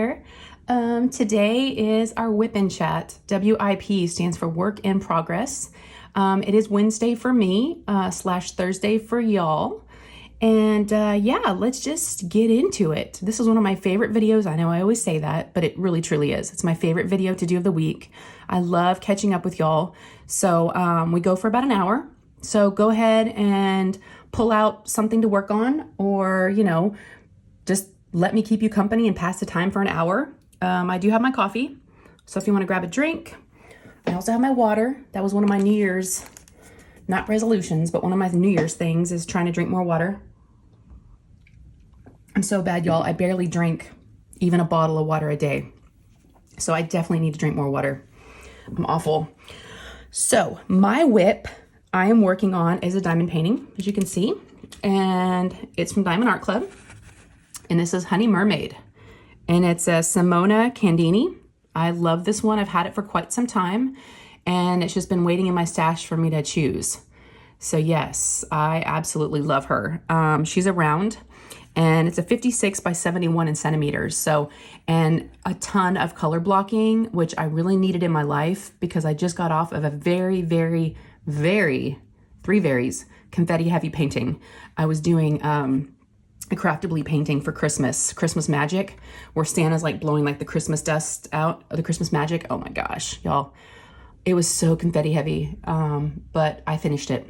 here. Today is our whip and chat. WIP stands for work in progress. It is Wednesday for me, / Thursday for y'all. And yeah, let's just get into it. This is one of my favorite videos. I know I always say that, but it really truly is. It's my favorite video to do of the week. I love catching up with y'all. So we go for about an hour. So go ahead and pull out something to work on, or, you know, just let me keep you company and pass the time for an hour. I do have my coffee. So if you want to grab a drink, I also have my water. That was one of my New Year's, not resolutions, but one of my New Year's things is trying to drink more water. I'm so bad, y'all. I barely drink even a bottle of water a day. So I definitely need to drink more water. I'm awful. So my whip I am working on is a diamond painting, as you can see. And it's from Diamond Art Club. And this is Honey Mermaid. And it's a Simona Candini. I love this one. I've had it for quite some time. And it's just been waiting in my stash for me to choose. So yes, I absolutely love her. She's a round. And it's a 56 by 71 in centimeters. So, and a ton of color blocking, which I really needed in my life because I just got off of a very, three varies, confetti heavy painting. I was doing a craftable painting for Christmas magic, where Santa's like blowing like the Christmas dust out, the Christmas magic. Oh my gosh, y'all. It was so confetti heavy, but I finished it.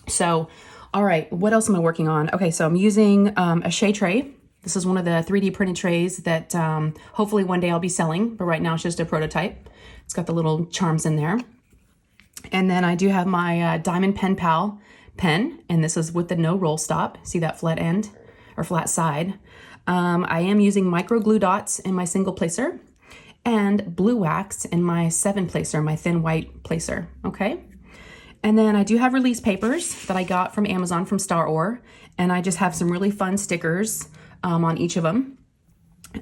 So, all right, what else am I working on? Okay, so I'm using a Shay tray. This is one of the 3D printed trays that hopefully one day I'll be selling, but right now it's just a prototype. It's got the little charms in there. And then I do have my Diamond Pen Pal pen, and this is with the no roll stop. See that flat end or flat side? I am using micro glue dots in my single placer and blue wax in my 7 placer, my thin white placer, okay? And then I do have release papers that I got from Amazon from Star Or, and I just have some really fun stickers on each of them.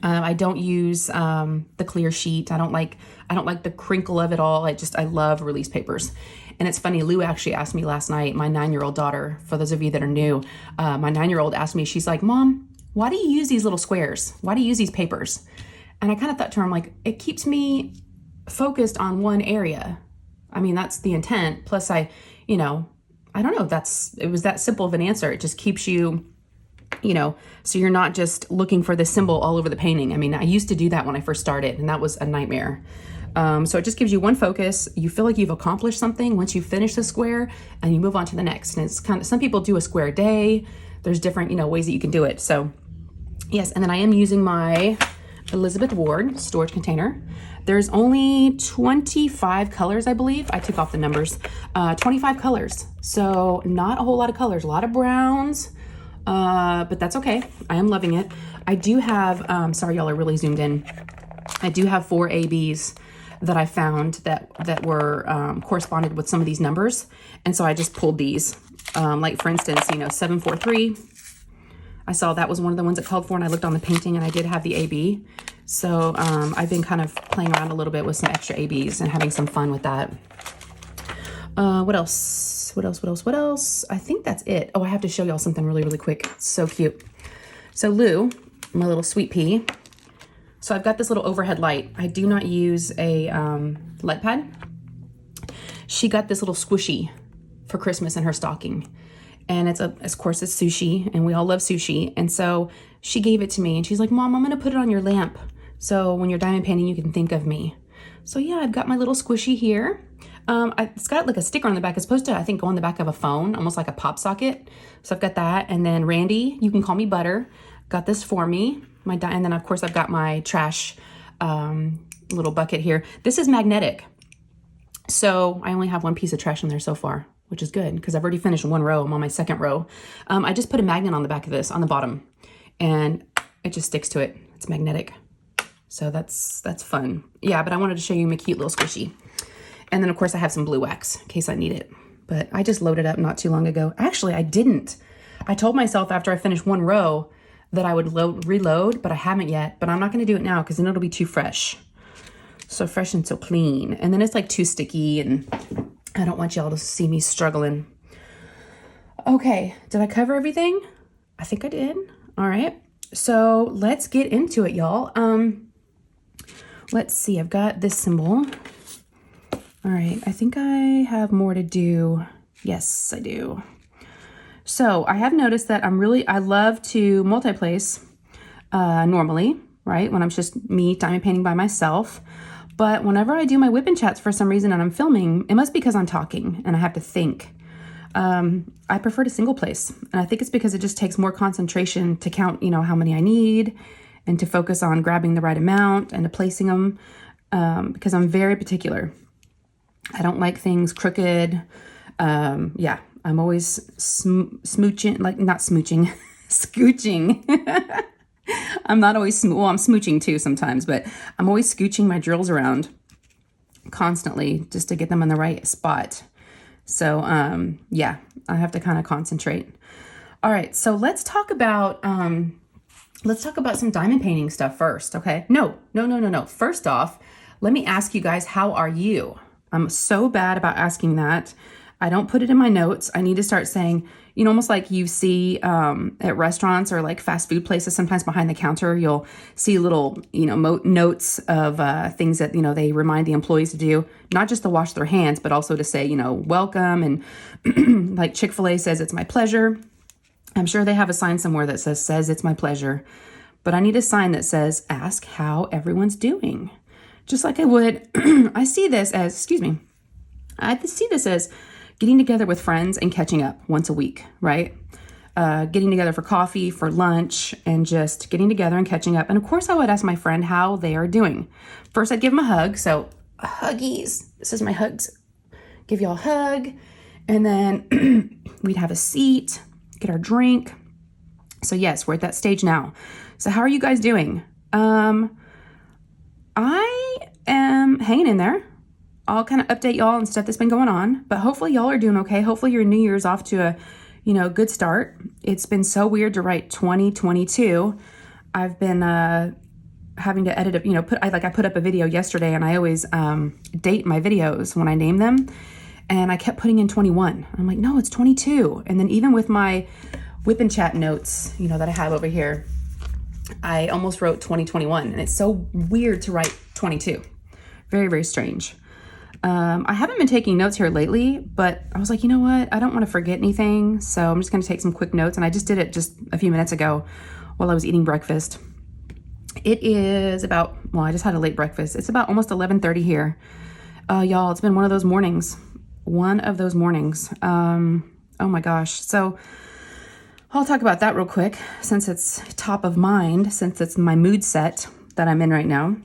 I don't use the clear sheet. I don't like the crinkle of it all. I love release papers. And it's funny, Lou actually asked me last night, my 9-year-old daughter, for those of you that are new, my 9-year-old asked me, she's like, Mom, why do you use these little squares? Why do you use these papers? And I kind of thought to her, I'm like, it keeps me focused on one area. I mean, that's the intent. Plus I don't know, it was that simple of an answer. It just keeps you, so you're not just looking for the symbol all over the painting. I mean, I used to do that when I first started, and that was a nightmare. So it just gives you one focus. You feel like you've accomplished something once you finish the square and you move on to the next. And it's kind of, some people do a square a day. There's different, ways that you can do it. So yes. And then I am using my Elizabeth Ward storage container. There's only 25 colors, I believe. I took off the numbers. 25 colors. So not a whole lot of colors, a lot of browns, but that's okay. I am loving it. I do have, sorry, y'all are really zoomed in. I do have 4 ABs that I found that were corresponded with some of these numbers. And so I just pulled these, like for instance, 743. I saw that was one of the ones it called for, and I looked on the painting and I did have the AB. So I've been kind of playing around a little bit with some extra ABs and having some fun with that. What else? I think that's it. Oh, I have to show y'all something really quick. It's so cute. So Lou, my little sweet pea. So I've got this little overhead light. I do not use a light pad. She got this little squishy for Christmas in her stocking. And it's of course it's sushi, and we all love sushi. And so she gave it to me and she's like, Mom, I'm gonna put it on your lamp. So when you're diamond painting, you can think of me. So yeah, I've got my little squishy here. It's got like a sticker on the back. It's supposed to, I think, go on the back of a phone, almost like a pop socket. So I've got that. And then Randy, you can call me Butter, got this for me. And then of course I've got my trash little bucket here. This is magnetic. So I only have one piece of trash in there so far, which is good because I've already finished 1 row. I'm on my 2nd row. I just put a magnet on the back of this, on the bottom, and it just sticks to it. It's magnetic. So that's fun. Yeah, but I wanted to show you my cute little squishy. And then of course I have some blue wax in case I need it. But I just loaded up not too long ago. Actually, I didn't. I told myself after I finished 1 row that I would reload, but I haven't yet. But I'm not going to do it now because then it'll be too fresh. So fresh and so clean. And then it's like too sticky, and I don't want y'all to see me struggling. Okay, did I cover everything? I think I did. All right. So let's get into it, y'all. Let's see. I've got this symbol. All right. I think I have more to do. Yes, I do. So I have noticed that I love to multi-place normally, right? When I'm just me diamond painting by myself. But whenever I do my whip and chats for some reason and I'm filming, it must be because I'm talking and I have to think. I prefer to single place. And I think it's because it just takes more concentration to count, how many I need and to focus on grabbing the right amount and to placing them because I'm very particular. I don't like things crooked. Yeah, I'm always smooching, like not smooching, scooching. I'm not always, I'm smooching too sometimes, but I'm always scooching my drills around constantly just to get them in the right spot. So, yeah, I have to kind of concentrate. All right. So let's talk about some diamond painting stuff first. Okay. No. First off, let me ask you guys, how are you? I'm so bad about asking that. I don't put it in my notes. I need to start saying, almost like you see at restaurants or like fast food places, sometimes behind the counter, you'll see little, notes of things that, they remind the employees to do, not just to wash their hands, but also to say, welcome. And like Chick-fil-A says, it's my pleasure. I'm sure they have a sign somewhere that says it's my pleasure. But I need a sign that says, ask how everyone's doing. Just like I would, I see this as getting together with friends and catching up once a week, right? Getting together for coffee, for lunch, and just getting together and catching up. And of course, I would ask my friend how they are doing. First, I'd give them a hug. So, huggies. This is my hugs. Give y'all a hug. And then we'd have a seat, get our drink. So, yes, we're at that stage now. So, how are you guys doing? I am hanging in there. I'll kind of update y'all on stuff that's been going on, but hopefully y'all are doing okay. Hopefully your New Year's off to a, good start. It's been so weird to write 2022. I've been having to edit I put up a video yesterday, and I always date my videos when I name them, and I kept putting in 21. I'm like, no, it's 22. And then even with my whip and chat notes, that I have over here, I almost wrote 2021, and it's so weird to write 22. Very, very strange. I haven't been taking notes here lately, but I was like, you know what? I don't want to forget anything. So I'm just going to take some quick notes. And I just did it just a few minutes ago while I was eating breakfast. It is I just had a late breakfast. It's about almost 11:30 here. Y'all, it's been one of those mornings. Oh my gosh. So I'll talk about that real quick since it's top of mind, since it's my mood set that I'm in right now.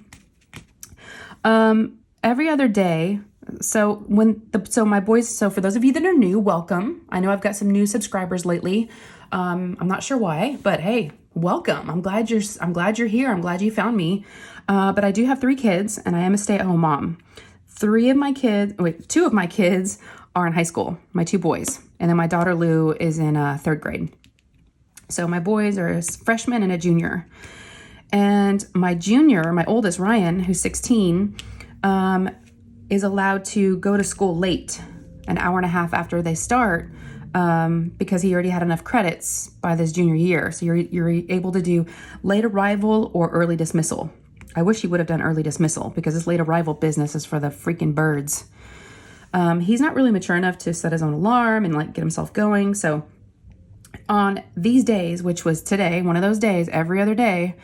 Every other day, so my boys, so for those of you that are new, welcome. I know I've got some new subscribers lately. I'm not sure why, but hey, welcome. I'm glad you're here. I'm glad you found me. But I do have 3 kids, and I am a stay-at-home mom. 2 of my kids are in high school, my 2 boys, and then my daughter Lou is in 3rd grade. So my boys are a freshman and a junior. And my oldest, Ryan, who's 16, is allowed to go to school late, an hour and a half after they start, because he already had enough credits by this junior year. So you're able to do late arrival or early dismissal. I wish he would have done early dismissal because this late arrival business is for the freaking birds. He's not really mature enough to set his own alarm and get himself going. So on these days, which was today, one of those days, every other day,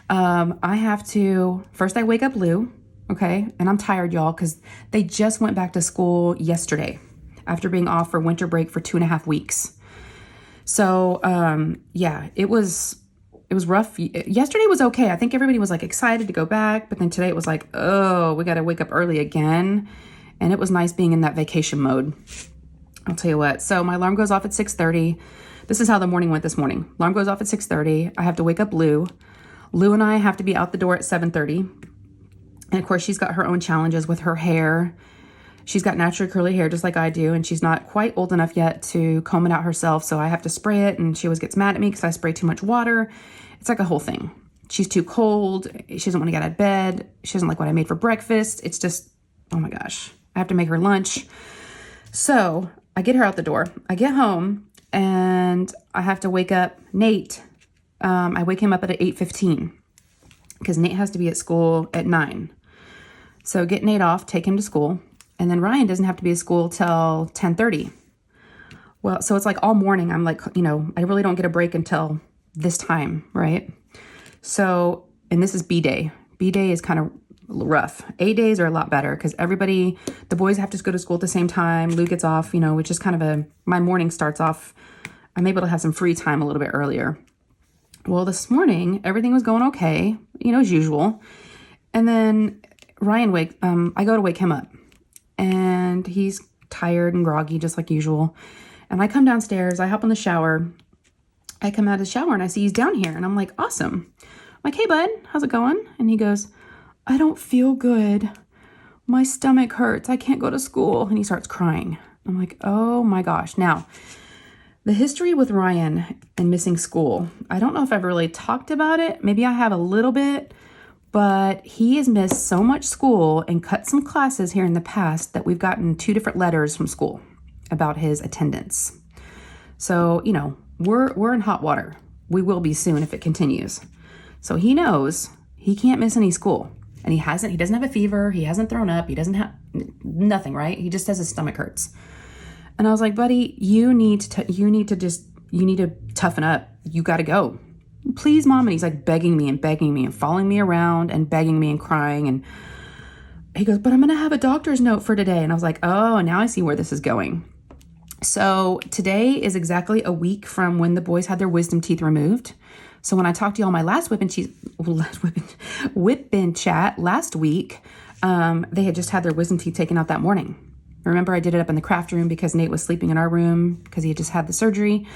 I have to, first I wake up Lou, okay? And I'm tired, y'all, because they just went back to school yesterday after being off for winter break for 2.5 weeks. So, yeah, it was rough. Yesterday was okay. I think everybody was excited to go back, but then today it was oh, we got to wake up early again. And it was nice being in that vacation mode. I'll tell you what. So my alarm goes off at 6:30. This is how the morning went this morning. Alarm goes off at 6:30. I have to wake up Lou. Lou and I have to be out the door at 7:30. And of course, she's got her own challenges with her hair. She's got naturally curly hair just like I do, and she's not quite old enough yet to comb it out herself, so I have to spray it, and she always gets mad at me because I spray too much water. It's like a whole thing. She's too cold. She doesn't want to get out of bed. She doesn't like what I made for breakfast. It's just, oh my gosh. I have to make her lunch. So I get her out the door. I get home, and I have to wake up Nate I wake him up at 8:15 because Nate has to be at school at 9. So get Nate off, take him to school. And then Ryan doesn't have to be at school till 10:30. Well, so it's like all morning. I'm like, I really don't get a break until this time, right? So, and this is B day. B day is kind of rough. A days are a lot better because the boys have to go to school at the same time. Luke gets off, which is kind of my morning starts off. I'm able to have some free time a little bit earlier. Well, this morning, everything was going okay, as usual. And then I go to wake him up and he's tired and groggy, just like usual. And I come downstairs, I hop in the shower. I come out of the shower and I see he's down here and I'm like, awesome. I'm like, hey bud, how's it going? And he goes, I don't feel good. My stomach hurts. I can't go to school. And he starts crying. I'm like, oh my gosh. Now, the history with Ryan and missing school, I don't know if I've really talked about it. Maybe I have a little bit, but he has missed so much school and cut some classes here in the past that we've gotten 2 different letters from school about his attendance. So, we're in hot water. We will be soon if it continues. So he knows he can't miss any school. And he doesn't have a fever. He hasn't thrown up. He doesn't have nothing, right? He just says his stomach hurts. And I was like, buddy, you need to toughen up. You got to go. Please, mom. And he's like begging me and following me around and begging me and crying. And he goes, but I'm going to have a doctor's note for today. And I was like, oh, now I see where this is going. So today is exactly a week from when the boys had their wisdom teeth removed. So when I talked to y'all my last whip-in chat last week, they had just had their wisdom teeth taken out that morning. Remember, I did it up in the craft room because Nate was sleeping in our room because he had just had the surgery.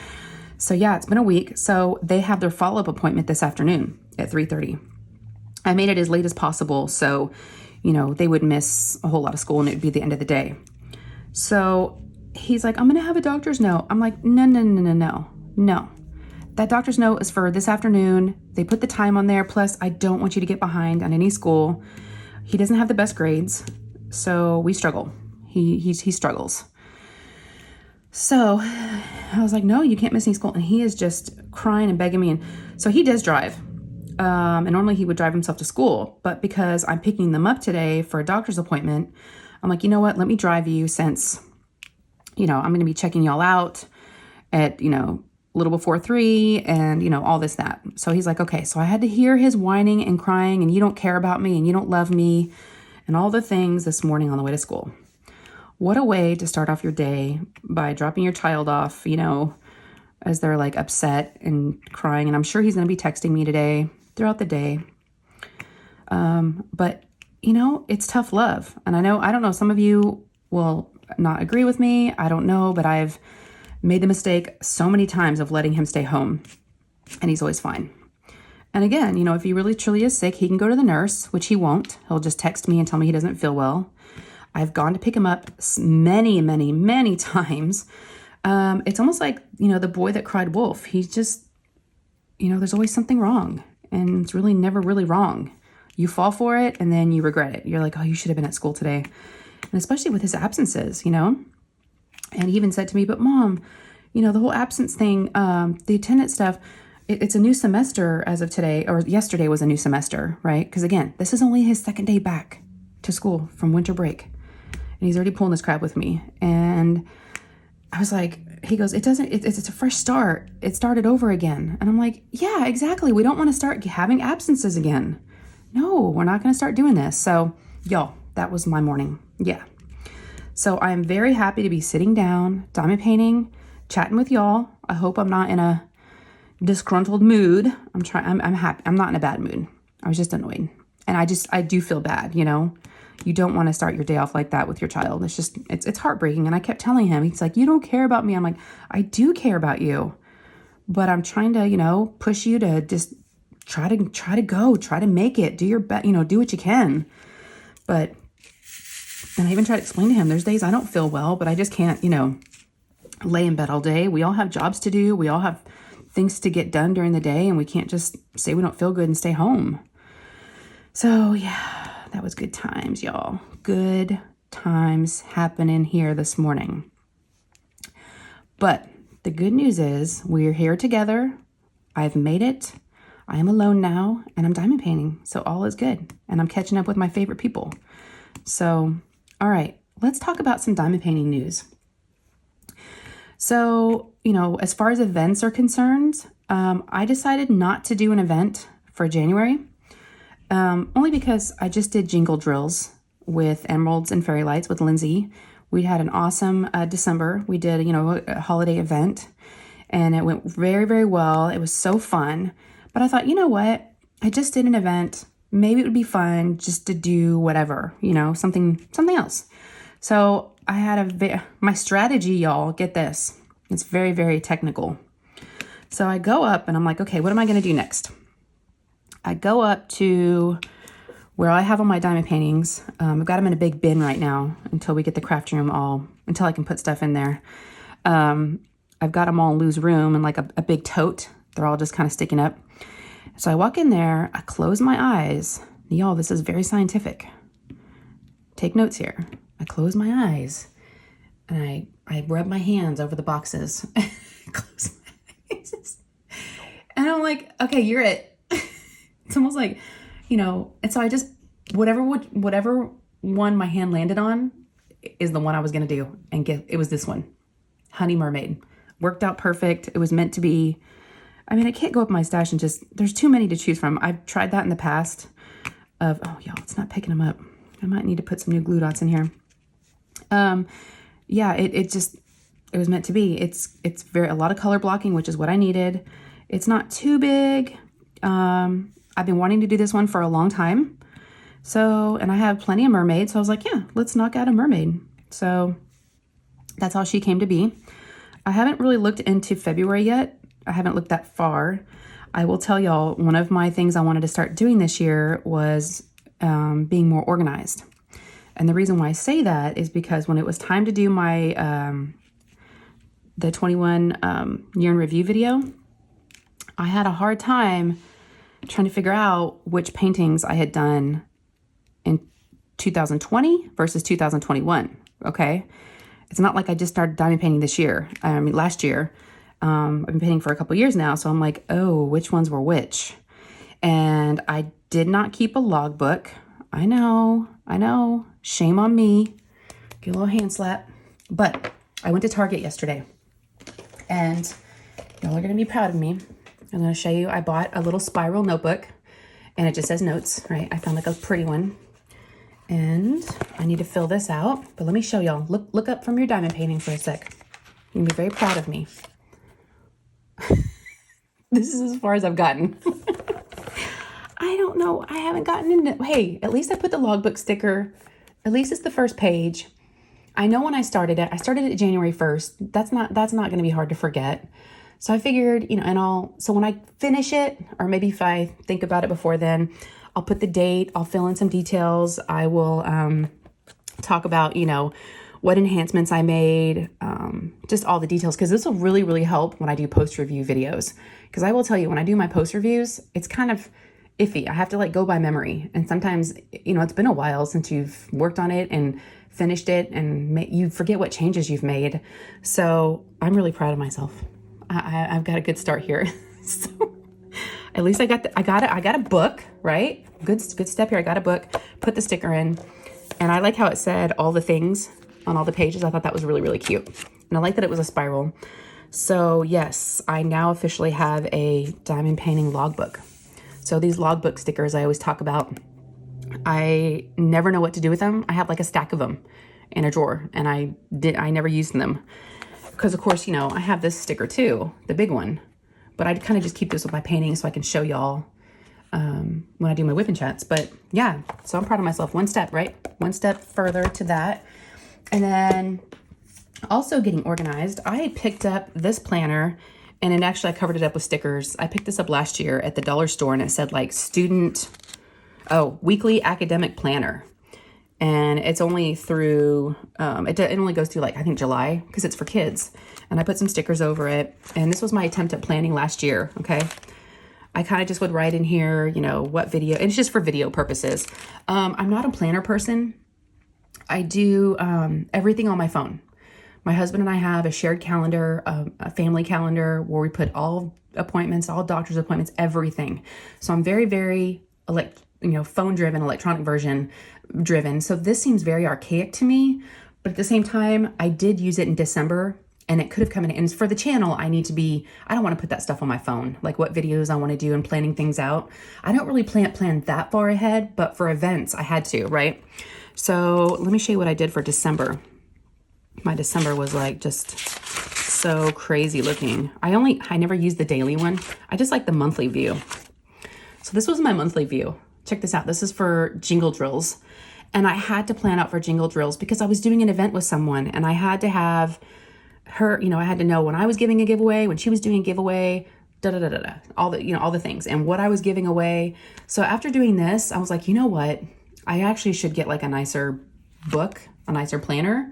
So yeah, it's been a week. So they have their follow-up appointment this afternoon at 3:30. I made it as late as possible so, they would miss a whole lot of school and it would be the end of the day. So he's like, I'm going to have a doctor's note. I'm like, no. That doctor's note is for this afternoon. They put the time on there. Plus, I don't want you to get behind on any school. He doesn't have the best grades, so we struggle. He struggles. So I was like, no, you can't miss any school. And he is just crying and begging me. And so he does drive. And normally he would drive himself to school. But because I'm picking them up today for a doctor's appointment, I'm like, you know what? Let me drive you since, I'm going to be checking y'all out at, a little before 3 and, all this, that. So he's like, okay. So I had to hear his whining and crying and you don't care about me and you don't love me and all the things this morning on the way to school. What a way to start off your day by dropping your child off, as they're like upset and crying. And I'm sure he's going to be texting me today throughout the day. But, it's tough love. And I don't know, some of you will not agree with me. I don't know, but I've made the mistake so many times of letting him stay home and he's always fine. And again, if he really truly is sick, he can go to the nurse, which he won't. He'll just text me and tell me he doesn't feel well. I've gone to pick him up many, many, many times. It's almost like, the boy that cried wolf. He's just, there's always something wrong and it's really never really wrong. You fall for it and then you regret it. You're like, oh, you should have been at school today. And especially with his absences, And he even said to me, but mom, the whole absence thing, the attendance stuff, it's a new semester as of today, or yesterday was a new semester, right? Because again, this is only his second day back to school from winter break. And he's already pulling this crap with me. And I was like, he goes, it's a fresh start. It started over again. And I'm like, yeah, exactly. We don't want to start having absences again. No, we're not going to start doing this. So y'all, that was my morning. Yeah. So I'm very happy to be sitting down, diamond painting, chatting with y'all. I hope I'm not in a disgruntled mood. I'm happy. I'm not in a bad mood. I was just annoyed. And I do feel bad, You don't want to start your day off like that with your child. It's heartbreaking. And I kept telling him, he's like, you don't care about me. I'm like, I do care about you. But I'm trying to, push you to just try to go, try to make it, do your best, do what you can. But, and I even tried to explain to him, there's days I don't feel well, but I just can't, lay in bed all day. We all have jobs to do. We all have things to get done during the day. And we can't just say we don't feel good and stay home. So yeah, that was good times, y'all. Good times happening here this morning. But the good news is we're here together. I've made it. I am alone now, and I'm diamond painting, so all is good. And I'm catching up with my favorite people. So, all right, let's talk about some diamond painting news. So, as far as events are concerned, I decided not to do an event for January, only because I just did jingle drills with emeralds and fairy lights with Lindsay. We had an awesome December. We did, a holiday event, and it went very, very well. It was so fun. But I thought, you know what? I just did an event. Maybe it would be fun just to do whatever, something else. So I had my strategy, y'all, get this. It's very, very technical. So I go up and I'm like, okay, what am I going to do next? I go up to where I have all my diamond paintings. I've got them in a big bin right now until we get the craft room until I can put stuff in there. I've got them all in Lou's room in like a big tote. They're all just kind of sticking up. So I walk in there, I close my eyes. Y'all, this is very scientific. Take notes here. I close my eyes and I rub my hands over the boxes. Close my eyes. And I'm like, okay, you're it. It's almost like, and so I just, whatever one my hand landed on is the one I was going to do. And it was this one, Honey Mermaid. Worked out perfect. It was meant to be. I mean, I can't go up my stash and there's too many to choose from. I've tried that in the past y'all, it's not picking them up. I might need to put some new glue dots in here. Yeah, it was meant to be. It's a lot of color blocking, which is what I needed. It's not too big. I've been wanting to do this one for a long time. So, and I have plenty of mermaids. So I was like, yeah, let's knock out a mermaid. So that's how she came to be. I haven't really looked into February yet. I haven't looked that far. I will tell y'all, one of my things I wanted to start doing this year was being more organized. And the reason why I say that is because when it was time to do my the 21 year in review video, I had a hard time trying to figure out which paintings I had done in 2020 versus 2021. Okay. It's not like I just started diamond painting this year. Last year. I've been painting for a couple years now. So I'm like, oh, which ones were which? And I did not keep a logbook. I know. Shame on me. Get a little hand slap. But I went to Target yesterday. And y'all are going to be proud of me. I'm going to show you. I bought a little spiral notebook. And it just says notes, right? I found like a pretty one. And I need to fill this out. But let me show y'all. Look up from your diamond painting for a sec. You're going to be very proud of me. This is as far as I've gotten. I don't know. I haven't gotten into, hey, at least I put the logbook sticker. At least it's the first page. I know when I started it January 1st. That's not going to be hard to forget. So I figured, so when I finish it, or maybe if I think about it before then, I'll put the date, I'll fill in some details. I will talk about, what enhancements I made, just all the details, because this will really, really help when I do post-review videos. Because I will tell you, when I do my post-reviews, it's kind of iffy. I have to go by memory. And sometimes, it's been a while since you've worked on it and finished it, and you forget what changes you've made. So I'm really proud of myself. I've got a good start here. So at least I got a book, right? Good step here. I got a book, put the sticker in, and I like how it said all the things on all the pages. I thought that was really, really cute. And I like that it was a spiral. So yes, I now officially have a diamond painting logbook. So these logbook stickers I always talk about, I never know what to do with them. I have like a stack of them in a drawer, and I never used them. Because of course, I have this sticker too, the big one. But I kind of just keep this with my paintings so I can show y'all when I do my whip and chats. But yeah, so I'm proud of myself. One step, right? One step further to that. And then also getting organized, I picked up this planner, and it actually, I covered it up with stickers. I picked this up last year at the dollar store, and it said weekly academic planner. And it's only through, it only goes through I think July, because it's for kids. And I put some stickers over it. And this was my attempt at planning last year, okay? I kind of just would write in here, what video, and it's just for video purposes. I'm not a planner person. I do everything on my phone. My husband and I have a shared calendar, a family calendar where we put all appointments, all doctor's appointments, everything. So I'm very, very phone driven, electronic version driven. So this seems very archaic to me, but at the same time, I did use it in December and it could have come in. And for the channel, I don't want to put that stuff on my phone, like what videos I want to do and planning things out. I don't really plan that far ahead, but for events, I had to, right? So let me show you what I did for December. My December was like just so crazy looking. I never used the daily one. I just like the monthly view. So this was my monthly view. Check this out. This is for jingle drills. And I had to plan out for jingle drills because I was doing an event with someone and I had to have her, I had to know when I was giving a giveaway, when she was doing a giveaway, all the things and what I was giving away. So after doing this, I was like, you know what? I actually should get like a nicer book, a nicer planner.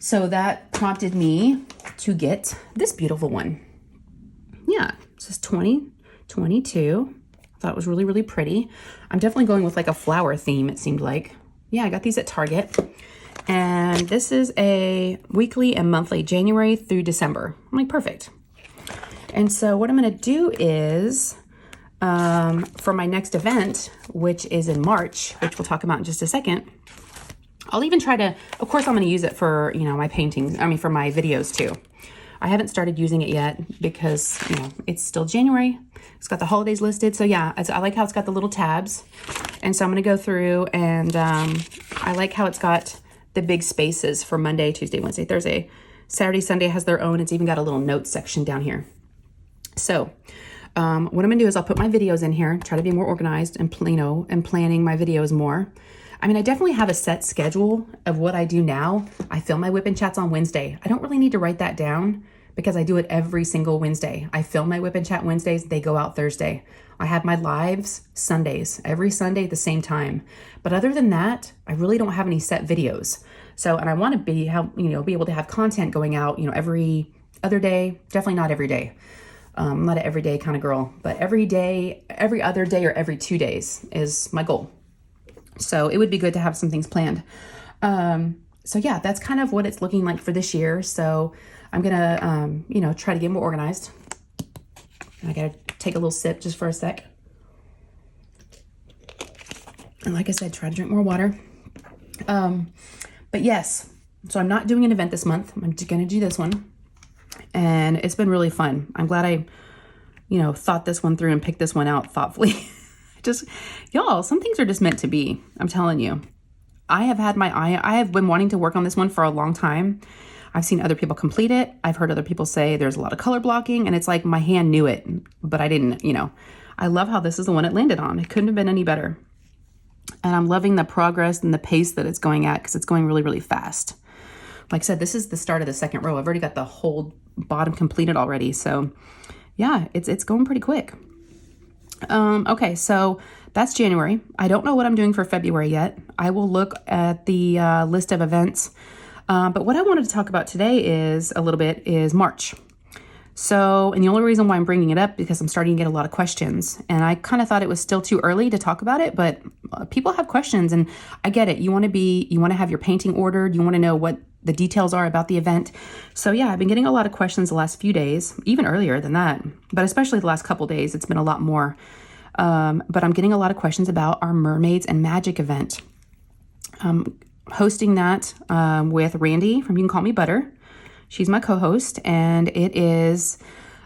So that prompted me to get this beautiful one. Yeah, it says 2022. I thought it was really, really pretty. I'm definitely going with like a flower theme, it seemed like. Yeah, I got these at Target. And this is a weekly and monthly, January through December. I'm like, perfect. And so what I'm gonna do is, for my next event, which is in March, which we'll talk about in just a second, I'll even try to, of course I'm gonna use it for, my paintings, for my videos too. I haven't started using it yet because, it's still January. It's got the holidays listed. So yeah, I like how it's got the little tabs. And so I'm going to go through and I like how it's got the big spaces for Monday, Tuesday, Wednesday, Thursday. Saturday, Sunday has their own. It's even got a little notes section down here. So what I'm going to do is I'll put my videos in here, try to be more organized and, and planning my videos more. I definitely have a set schedule of what I do now. I film my whip and chats on Wednesday. I don't really need to write that down because I do it every single Wednesday. I film my whip and chat Wednesdays. They go out Thursday. I have my lives Sundays, every Sunday at the same time. But other than that, I really don't have any set videos. So, and I want to be able to have content going out, every other day, definitely not every day. I'm not an everyday kind of girl, but every day, every other day, or every 2 days is my goal. So it would be good to have some things planned. So yeah, that's kind of what it's looking like for this year. So I'm gonna, try to get more organized. I gotta take a little sip just for a sec. And like I said, try to drink more water. But yes, so I'm not doing an event this month. I'm just gonna do this one. And it's been really fun. I'm glad I, thought this one through and picked this one out thoughtfully. Y'all, some things are just meant to be. I'm telling you. I have been wanting to work on this one for a long time. I've seen other people complete it. I've heard other people say there's a lot of color blocking and it's like my hand knew it, but I didn't, I love how this is the one it landed on. It couldn't have been any better. And I'm loving the progress and the pace that it's going at because it's going really, really fast. Like I said, this is the start of the second row. I've already got the whole bottom completed already. So yeah, it's going pretty quick. Okay, so that's January. I don't know what I'm doing for February yet. I will look at the list of events. But what I wanted to talk about today is March. So, and the only reason why I'm bringing it up because I'm starting to get a lot of questions. And I kind of thought it was still too early to talk about it, but people have questions and I get it. You want to have your painting ordered. You want to know what the details are about the event. So yeah, I've been getting a lot of questions the last few days, even earlier than that, but especially the last couple days, it's been a lot more. But I'm getting a lot of questions about our Mermaids and Magic event. Hosting that with Randy from You Can Call Me Butter. She's my co-host, and it is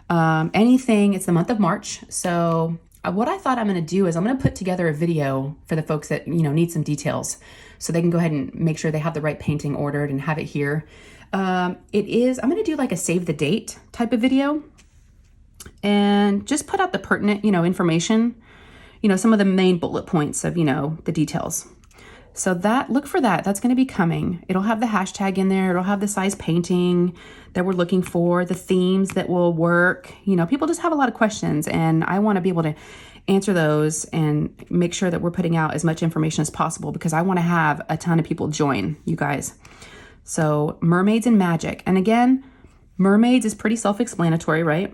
it's the month of March. So what I thought I'm going to do is I'm going to put together a video for the folks that, need some details so they can go ahead and make sure they have the right painting ordered and have it here. I'm going to do like a save the date type of video and just put out the pertinent, information, some of the main bullet points of, the details. So look for that. That's going to be coming. It'll have the hashtag in there. It'll have the size painting that we're looking for, the themes that will work. People just have a lot of questions and I want to be able to answer those and make sure that we're putting out as much information as possible because I want to have a ton of people join you guys. So Mermaids and Magic. And again, Mermaids is pretty self-explanatory, right?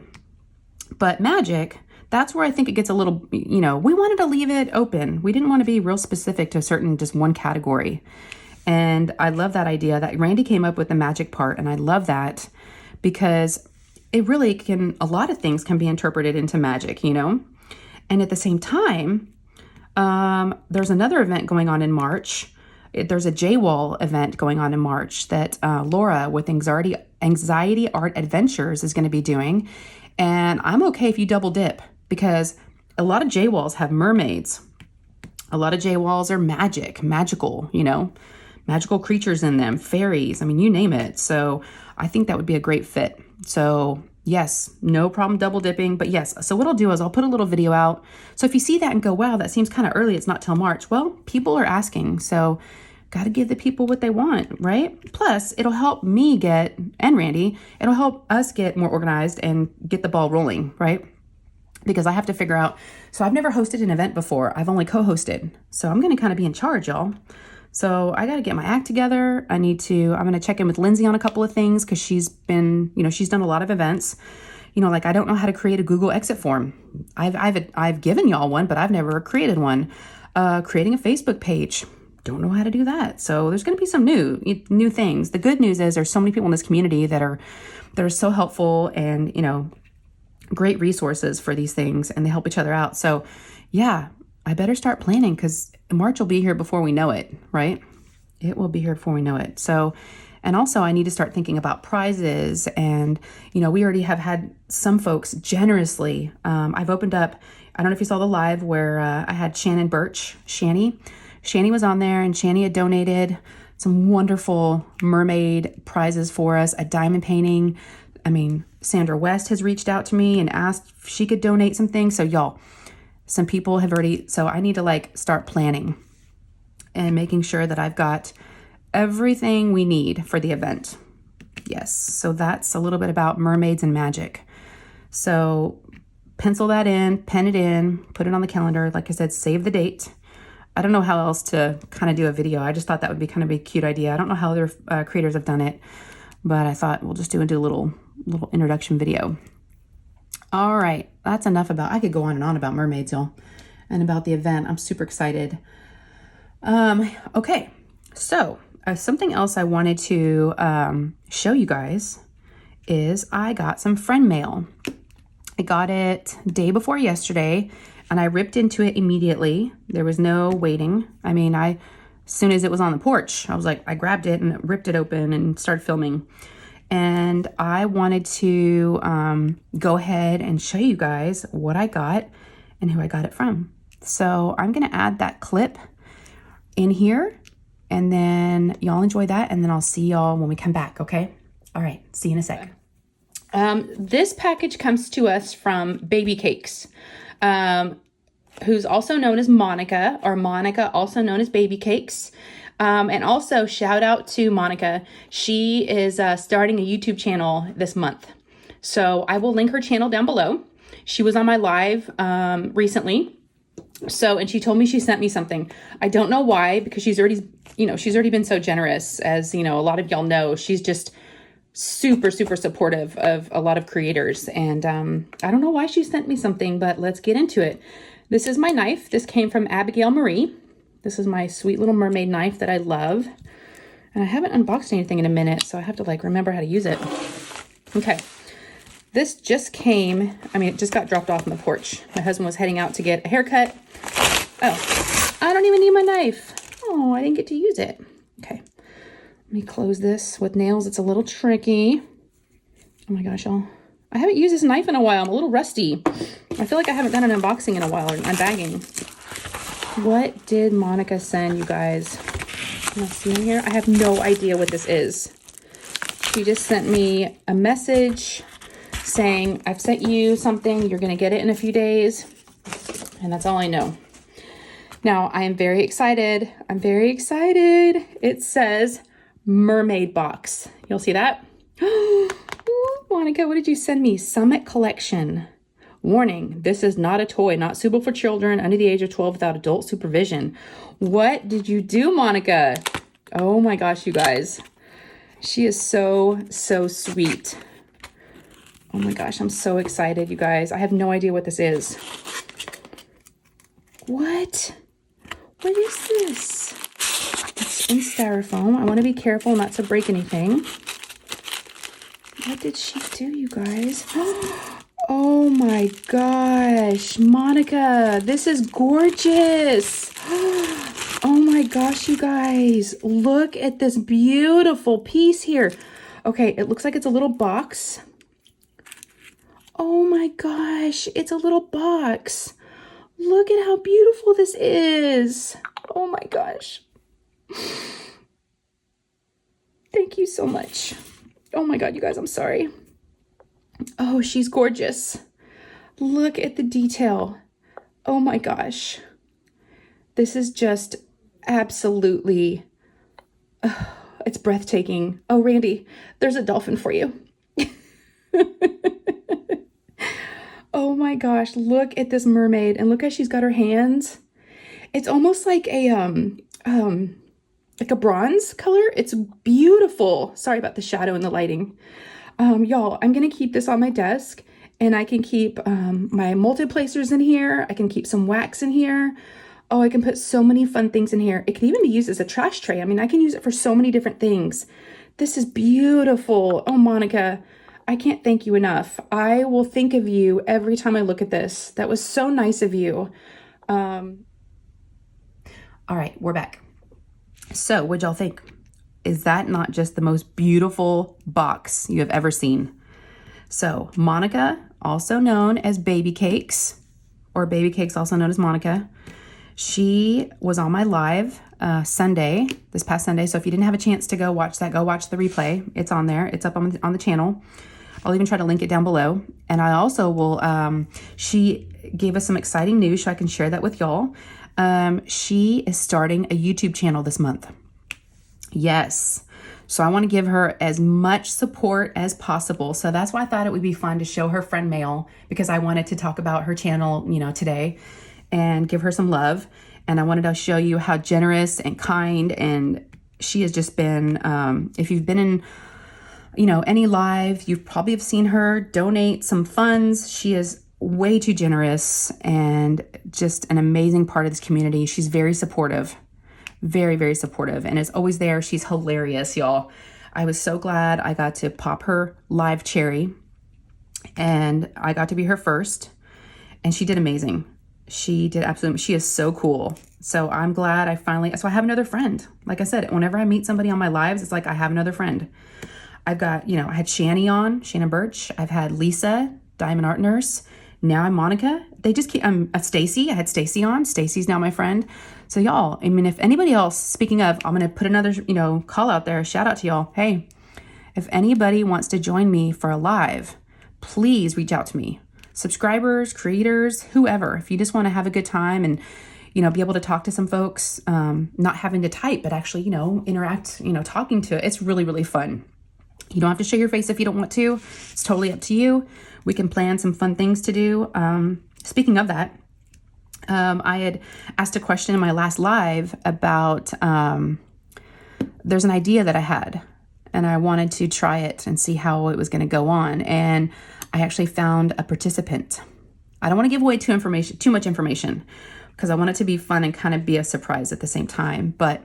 But Magic, that's where I think it gets a little, we wanted to leave it open. We didn't want to be real specific to just one category. And I love that idea that Randy came up with the magic part. And I love that because it really can, a lot of things can be interpreted into magic, you know? And at the same time, there's another event going on in March. There's a J-Wall event going on in March that Laura with Anxiety Art Adventures is going to be doing. And I'm okay if you double dip because a lot of J-Walls have mermaids. A lot of J-Walls are magical, you know, magical creatures in them, fairies. I mean, you name it. So I think that would be a great fit. So yes, no problem double dipping, but yes. So what I'll do is I'll put a little video out. So if you see that and go, wow, that seems kind of early, it's not till March. Well, people are asking. So got to give the people what they want, right? Plus it'll help me get, and Randy, it'll help us get more organized and get the ball rolling, right? Because I have to figure out, so I've never hosted an event before. I've only co-hosted. So I'm going to kind of be in charge, y'all. So I got to get my act together. I'm going to check in with Lindsay on a couple of things because she's been, you know, she's done a lot of events. You know, like I don't know how to create a Google exit form. I've given y'all one, but I've never created one. Creating a Facebook page. Don't know how to do that. So there's going to be some new things. The good news is there's so many people in this community that are so helpful and, you know, great resources for these things, and they help each other out. So yeah, I better start planning because March will be here before we know it, right? It will be here before we know it. So, and also I need to start thinking about prizes. And, you know, we already have had some folks generously. I've opened up, I don't know if you saw the live where I had Shannon Birch, Shanny was on there, and Shanny had donated some wonderful mermaid prizes for us, a diamond painting. I mean, Sandra West has reached out to me and asked if she could donate some things. So y'all, some people have already, so I need to like start planning and making sure that I've got everything we need for the event. Yes. So that's a little bit about mermaids and magic. So pencil that in, pen it in, put it on the calendar. Like I said, save the date. I don't know how else to kind of do a video. I just thought that would be kind of a cute idea. I don't know how other creators have done it, but I thought we'll just do a little introduction video. All right, that's enough about, I could go on and on about mermaids, y'all, and about the event. I'm super excited. Okay, so something else I wanted to show you guys is I got some friend mail. I got it day before yesterday, and I ripped into it immediately. There was no waiting. I mean, as soon as it was on the porch, I was like, I grabbed it and ripped it open and started filming. And I wanted to go ahead and show you guys what I got and who I got it from. So I'm going to add that clip in here, and then y'all enjoy that, and then I'll see y'all when we come back, okay? All right, see you in a sec. This package comes to us from Baby Cakes, who's also known as Monica, or Monica, also known as Baby Cakes. And also shout out to Monica. She is starting a YouTube channel this month. So I will link her channel down below. She was on my live recently. So, and she told me she sent me something. I don't know why, because she's already been so generous. As you know, a lot of y'all know, she's just super, super supportive of a lot of creators. And I don't know why she sent me something, but let's get into it. This is my knife. This came from Abigail Marie. This is my sweet little mermaid knife that I love. And I haven't unboxed anything in a minute, so I have to like remember how to use it. Okay. This just came, it just got dropped off on the porch. My husband was heading out to get a haircut. Oh, I don't even need my knife. Oh, I didn't get to use it. Okay. Let me close this with nails. It's a little tricky. Oh my gosh, y'all. I haven't used this knife in a while. I'm a little rusty. I feel like I haven't done an unboxing in a while, or unbagging. What did Monica send, you guys? Can I see in here? I have no idea what this is. She just sent me a message saying, I've sent you something. You're going to get it in a few days. And that's all I know. Now, I am very excited. I'm very excited. It says Mermaid box. You'll see that? Monica, what did you send me? Summit Collection. Warning, this is not a toy, not suitable for children under the age of 12 without adult supervision. What did you do, Monica? Oh my gosh, you guys. She is so, so sweet. Oh my gosh, I'm so excited, you guys. I have no idea what this is. What? What is this? It's in styrofoam. I want to be careful not to break anything. What did she do, you guys? Oh my gosh, Monica, this is gorgeous. Oh my gosh, you guys, look at this beautiful piece here. Okay, it looks like it's a little box. Oh my gosh, it's a little box. Look at how beautiful this is. Oh my gosh. Thank you so much. Oh my God, you guys, I'm sorry. Oh, she's gorgeous. Look at the detail. Oh my gosh. This is just absolutely, it's breathtaking. Oh, Randy, there's a dolphin for you. Oh my gosh, look at this mermaid, and look how she's got her hands. It's almost like a bronze color. It's beautiful. Sorry about the shadow and the lighting. Y'all, I'm gonna keep this on my desk, and I can keep my multiplacers in here. I can keep some wax in here. Oh, I can put so many fun things in here. It can even be used as a trash tray. I mean, I can use it for so many different things. This is beautiful. Oh, Monica, I can't thank you enough. I will think of you every time I look at this. That was so nice of you. All right, we're back. So what'd y'all think? Is that not just the most beautiful box you have ever seen? So Monica, also known as Baby Cakes, or Baby Cakes, also known as Monica, she was on my live Sunday, this past Sunday. So if you didn't have a chance to go watch that, go watch the replay. It's on there. It's up on the channel. I'll even try to link it down below. And I also will, she gave us some exciting news, so I can share that with y'all. She is starting a YouTube channel this month. Yes. So I want to give her as much support as possible. So that's why I thought it would be fun to show her friend mail, because I wanted to talk about her channel, today and give her some love. And I wanted to show you how generous and kind, and she has just been, if you've been in, any live, you probably have seen her donate some funds. She is way too generous and just an amazing part of this community. She's very supportive, very, very supportive, and is always there. She's hilarious, y'all. I was so glad I got to pop her live cherry, and I got to be her first, and she did amazing. She did absolutely, she is so cool. So I'm glad so I have another friend. Like I said, whenever I meet somebody on my lives, it's like I have another friend. I've got, I had Shannon Birch. I've had Lisa, Diamond Art Nurse. Now I'm Monica. They just keep, Stacy. I had Stacy on. Stacy's now my friend. So y'all, I mean, if anybody else, speaking of, I'm going to put another, call out there, shout out to y'all. Hey, if anybody wants to join me for a live, please reach out to me. Subscribers, creators, whoever. If you just want to have a good time and, be able to talk to some folks, not having to type, but actually, interact, talking to it. It's really, really fun. You don't have to show your face if you don't want to. It's totally up to you. We can plan some fun things to do. Speaking of that, I had asked a question in my last live about, there's an idea that I had, and I wanted to try it and see how it was going to go on. And I actually found a participant. I don't want to give away too much information, because I want it to be fun and kind of be a surprise at the same time. But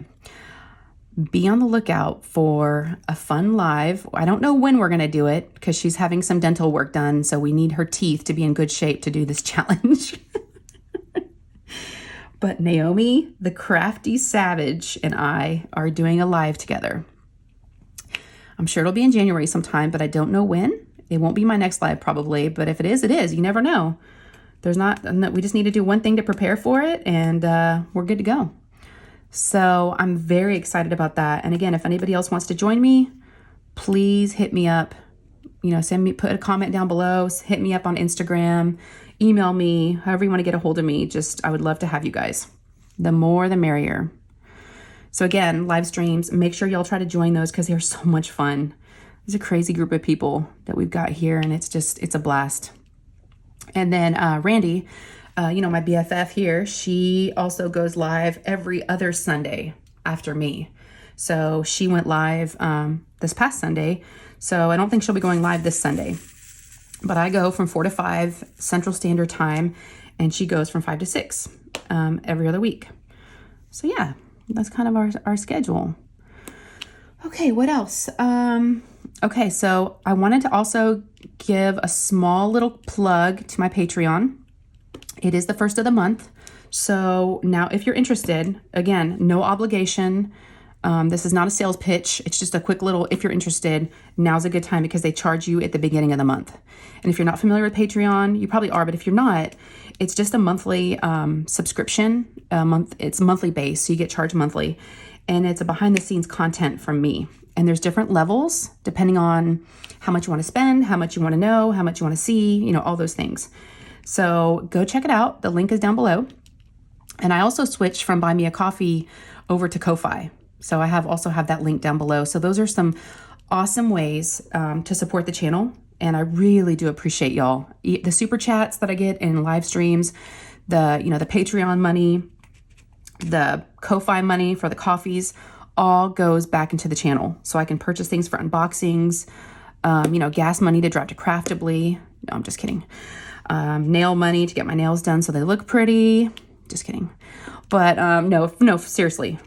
be on the lookout for a fun live. I don't know when we're going to do it, because she's having some dental work done. So we need her teeth to be in good shape to do this challenge. But Naomi, the crafty savage, and I are doing a live together. I'm sure it'll be in January sometime, but I don't know when. It won't be my next live probably, but if it is, it is. You never know. We just need to do one thing to prepare for it, and we're good to go. So I'm very excited about that. And again, if anybody else wants to join me, please hit me up. Put a comment down below, hit me up on Instagram, email me, however you want to get a hold of me. I would love to have you guys. The more, the merrier. So again, live streams, make sure y'all try to join those, because they're so much fun. There's a crazy group of people that we've got here, and it's a blast. And then Randy, my BFF here, she also goes live every other Sunday after me. So she went live this past Sunday. So I don't think she'll be going live this Sunday. But I go from 4 to 5 Central Standard Time, and she goes from 5 to 6 every other week. So yeah, that's kind of our schedule. Okay, what else? Okay, so I wanted to also give a small little plug to my Patreon. It is the first of the month. So now if you're interested, again, no obligation. This is not a sales pitch. It's just a quick little, if you're interested, now's a good time because they charge you at the beginning of the month. And if you're not familiar with Patreon, you probably are, but if you're not, it's just a monthly subscription. It's monthly based, so you get charged monthly. And it's a behind the scenes content from me. And there's different levels depending on how much you want to spend, how much you want to know, how much you want to see, you know, all those things. So go check it out. The link is down below. And I also switched from Buy Me a Coffee over to Ko-Fi. So I also have that link down below. So those are some awesome ways to support the channel. And I really do appreciate y'all. The super chats that I get in live streams, the Patreon money, the Ko-Fi money for the coffees, all goes back into the channel. So I can purchase things for unboxings, gas money to drive to Craftably. No, I'm just kidding. Nail money to get my nails done so they look pretty. Just kidding. But no, seriously.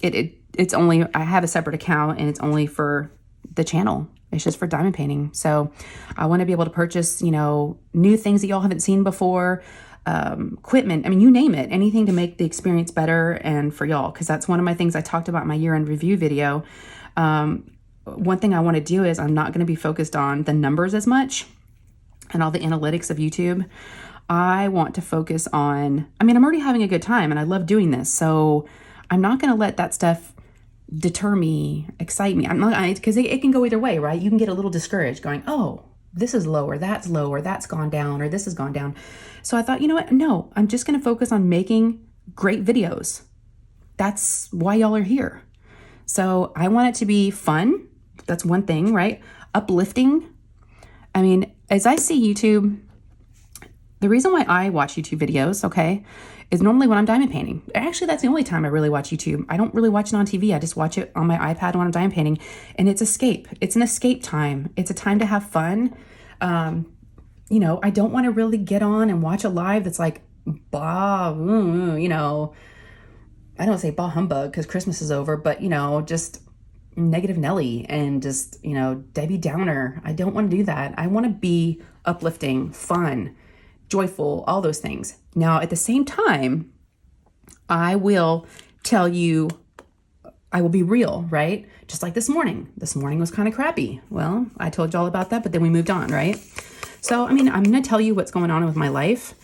It's only, I have a separate account and it's only for the channel. It's just for diamond painting. So I want to be able to purchase, new things that y'all haven't seen before, equipment. I mean, you name it, anything to make the experience better and for y'all. Cause that's one of my things I talked about in my year-end review video. One thing I want to do is I'm not going to be focused on the numbers as much and all the analytics of YouTube. I want to focus on, I'm already having a good time and I love doing this. So I'm not going to let that stuff deter me, excite me. I'm not, because it can go either way, right? You can get a little discouraged going, oh, this is lower, that's gone down, or this has gone down. So I thought, you know what? No, I'm just going to focus on making great videos. That's why y'all are here. So I want it to be fun. That's one thing, right? Uplifting. As I see YouTube, the reason why I watch YouTube videos, okay, is normally when I'm diamond painting. Actually, that's the only time I really watch YouTube. I don't really watch it on TV. I just watch it on my iPad when I'm diamond painting. And it's escape. It's an escape time. It's a time to have fun. I don't want to really get on and watch a live that's like, bah, I don't say bah humbug because Christmas is over, but, just negative Nelly and just, Debbie Downer. I don't want to do that. I want to be uplifting, fun, joyful, all those things. Now, at the same time, I will tell you, I will be real, right? Just like this morning. This morning was kind of crappy. Well, I told you all about that, but then we moved on, right? So, I'm going to tell you what's going on with my life.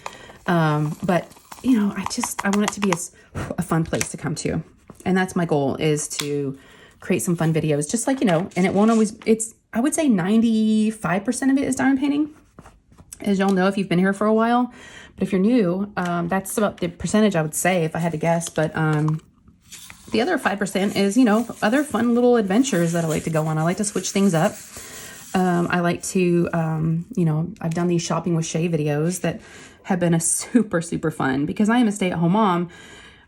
But, I want it to be a fun place to come to. And that's my goal, is to create some fun videos, just like, and it won't always, I would say 95% of it is diamond painting. As y'all know, if you've been here for a while, but if you're new, that's about the percentage I would say if I had to guess. But the other 5% is, other fun little adventures that I like to go on. I like to switch things up. I like to, I've done these shopping with Shay videos that have been a super, super fun because I am a stay-at-home mom.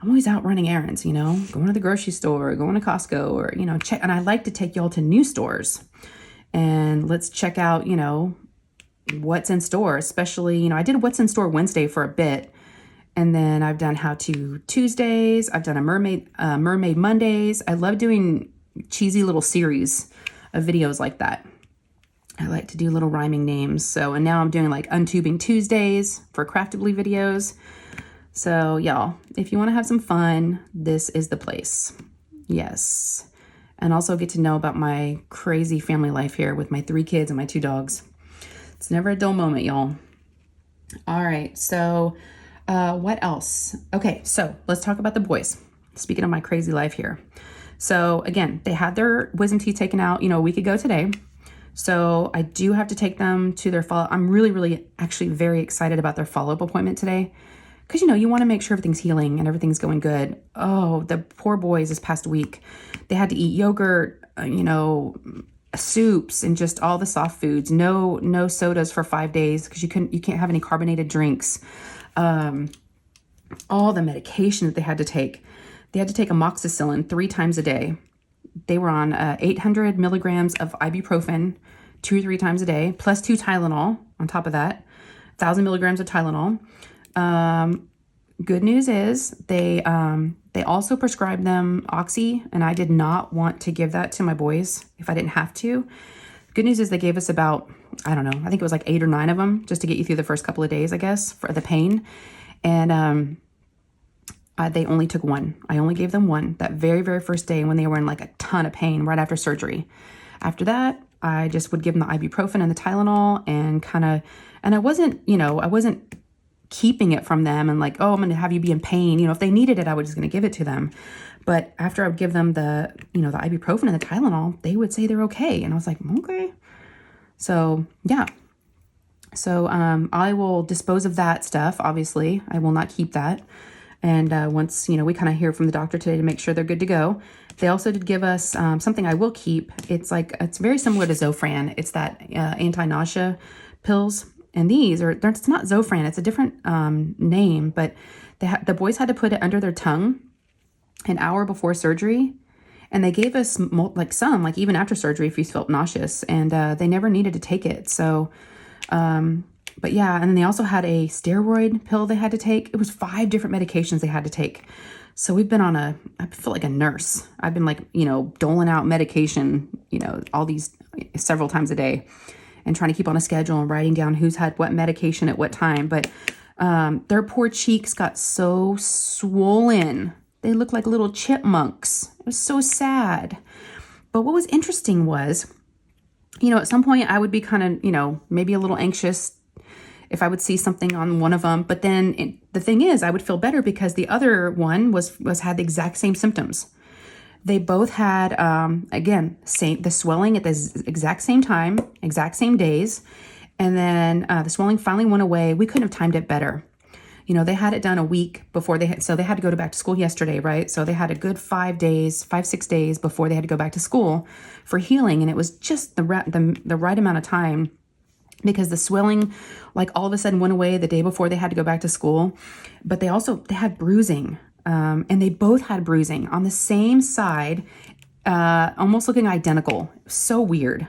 I'm always out running errands, going to the grocery store, going to Costco, or, check. And I like to take y'all to new stores and let's check out, what's in store, especially, I did what's in store Wednesday for a bit. And then I've done how to Tuesdays. I've done a mermaid Mondays. I love doing cheesy little series of videos like that. I like to do little rhyming names. So, and now I'm doing like untubing Tuesdays for Craftably videos. So y'all, if you want to have some fun, this is the place. Yes. And also get to know about my crazy family life here with my 3 kids and my 2 dogs. It's never a dull moment, y'all. All right. So what else? Okay. So let's talk about the boys. Speaking of my crazy life here. So again, they had their wisdom teeth taken out, a week ago today. So I do have to take them to their follow. I'm really, really actually very excited about their follow-up appointment today. Because, you want to make sure everything's healing and everything's going good. Oh, the poor boys this past week, they had to eat yogurt, soups and just all the soft foods. No sodas for 5 days because you can't have any carbonated drinks. All the medication that they had to take. They had to take amoxicillin 3 times a day. They were on 800 milligrams of ibuprofen 2 or 3 times a day, plus 2 Tylenol on top of that, 1,000 milligrams of Tylenol. Good news is they They also prescribed them Oxy, and I did not want to give that to my boys if I didn't have to. Good news is they gave us about, I don't know, I think it was like 8 or 9 of them just to get you through the first couple of days, I guess, for the pain. And they only took one. I only gave them one that very, very first day when they were in like a ton of pain right after surgery. After that, I just would give them the ibuprofen and the Tylenol and I wasn't, I wasn't keeping it from them and like, oh, I'm going to have you be in pain. If they needed it, I was just going to give it to them. But after I would give them the ibuprofen and the Tylenol, they would say they're okay. And I was like, okay. So, yeah. So, I will dispose of that stuff. Obviously, I will not keep that. And once, we kind of hear from the doctor today to make sure they're good to go. They also did give us something I will keep. It's very similar to Zofran. It's that Anti-Nausea Pills. And it's not Zofran. It's a different name, but the boys had to put it under their tongue an hour before surgery. And they gave us some, even after surgery, if you felt nauseous. And they never needed to take it. So, but yeah. And then they also had a steroid pill they had to take. It was 5 different medications they had to take. So we've been I feel like a nurse. I've been doling out medication, all these several times a day and trying to keep on a schedule and writing down who's had what medication at what time. But their poor cheeks got so swollen. They looked like little chipmunks. It was so sad. But what was interesting was, at some point I would be kind of, maybe a little anxious if I would see something on one of them. But then the thing is, I would feel better because the other one had the exact same symptoms. They both had, again, the swelling at the exact same time, exact same days. And then the swelling finally went away. We couldn't have timed it better. They had it done a week before so they had to go back to school yesterday, right? So they had a good 5, 6 days before they had to go back to school for healing. And it was just the right amount of time because the swelling, all of a sudden went away the day before they had to go back to school. But they had bruising. And they both had bruising on the same side, almost looking identical. So weird.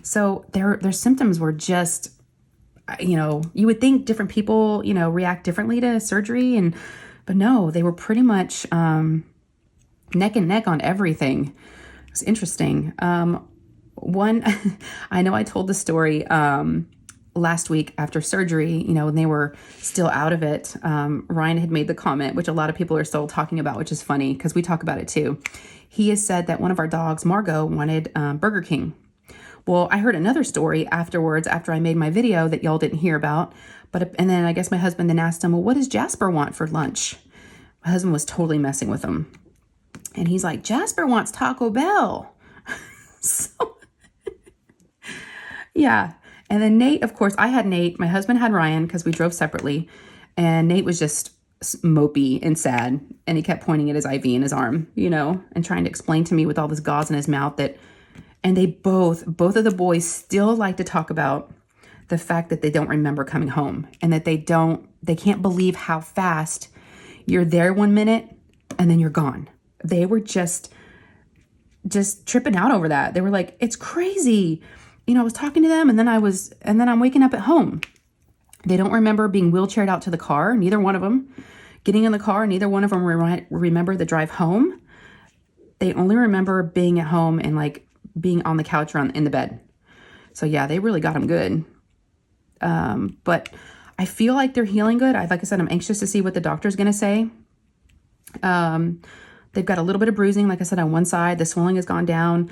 So their symptoms were just, you would think different people, react differently to surgery. But no, they were pretty much neck and neck on everything. It was interesting. One, I know I told the story last week after surgery, when they were still out of it. Ryan had made the comment, which a lot of people are still talking about, which is funny because we talk about it too. He has said that one of our dogs, Margot, wanted Burger King. Well, I heard another story afterwards after I made my video that y'all didn't hear about. And then I guess my husband then asked him, well, what does Jasper want for lunch? My husband was totally messing with him. And he's like, Jasper wants Taco Bell. So, yeah. And then Nate, of course, I had Nate. My husband had Ryan because we drove separately. And Nate was just mopey and sad. And he kept pointing at his IV in his arm, and trying to explain to me with all this gauze in his mouth and they both of the boys still like to talk about the fact that they don't remember coming home and that they can't believe how fast you're there 1 minute and then you're gone. They were just tripping out over that. They were like, it's crazy. I was talking to them and then I'm waking up at home. They don't remember being wheelchaired out to the car. Neither one of them getting in the car. Neither one of them remember the drive home. They only remember being at home and being on the couch or in the bed. So yeah, they really got them good. But I feel like they're healing good. Like I said, I'm anxious to see what the doctor's going to say. They've got a little bit of bruising, like I said, on one side. The swelling has gone down.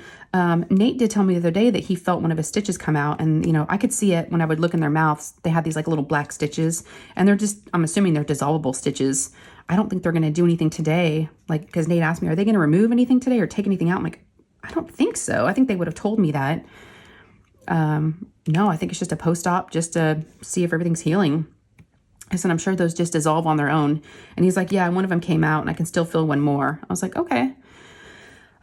Nate did tell me the other day that he felt one of his stitches come out. And, I could see it when I would look in their mouths. They had these little black stitches. And I'm assuming they're dissolvable stitches. I don't think they're going to do anything today. Because Nate asked me, are they going to remove anything today or take anything out? I'm like, I don't think so. I think they would have told me that. No, I think it's just a post-op just to see if everything's healing. I said, I'm sure those just dissolve on their own. And he's like, yeah, one of them came out and I can still feel one more. I was like, okay.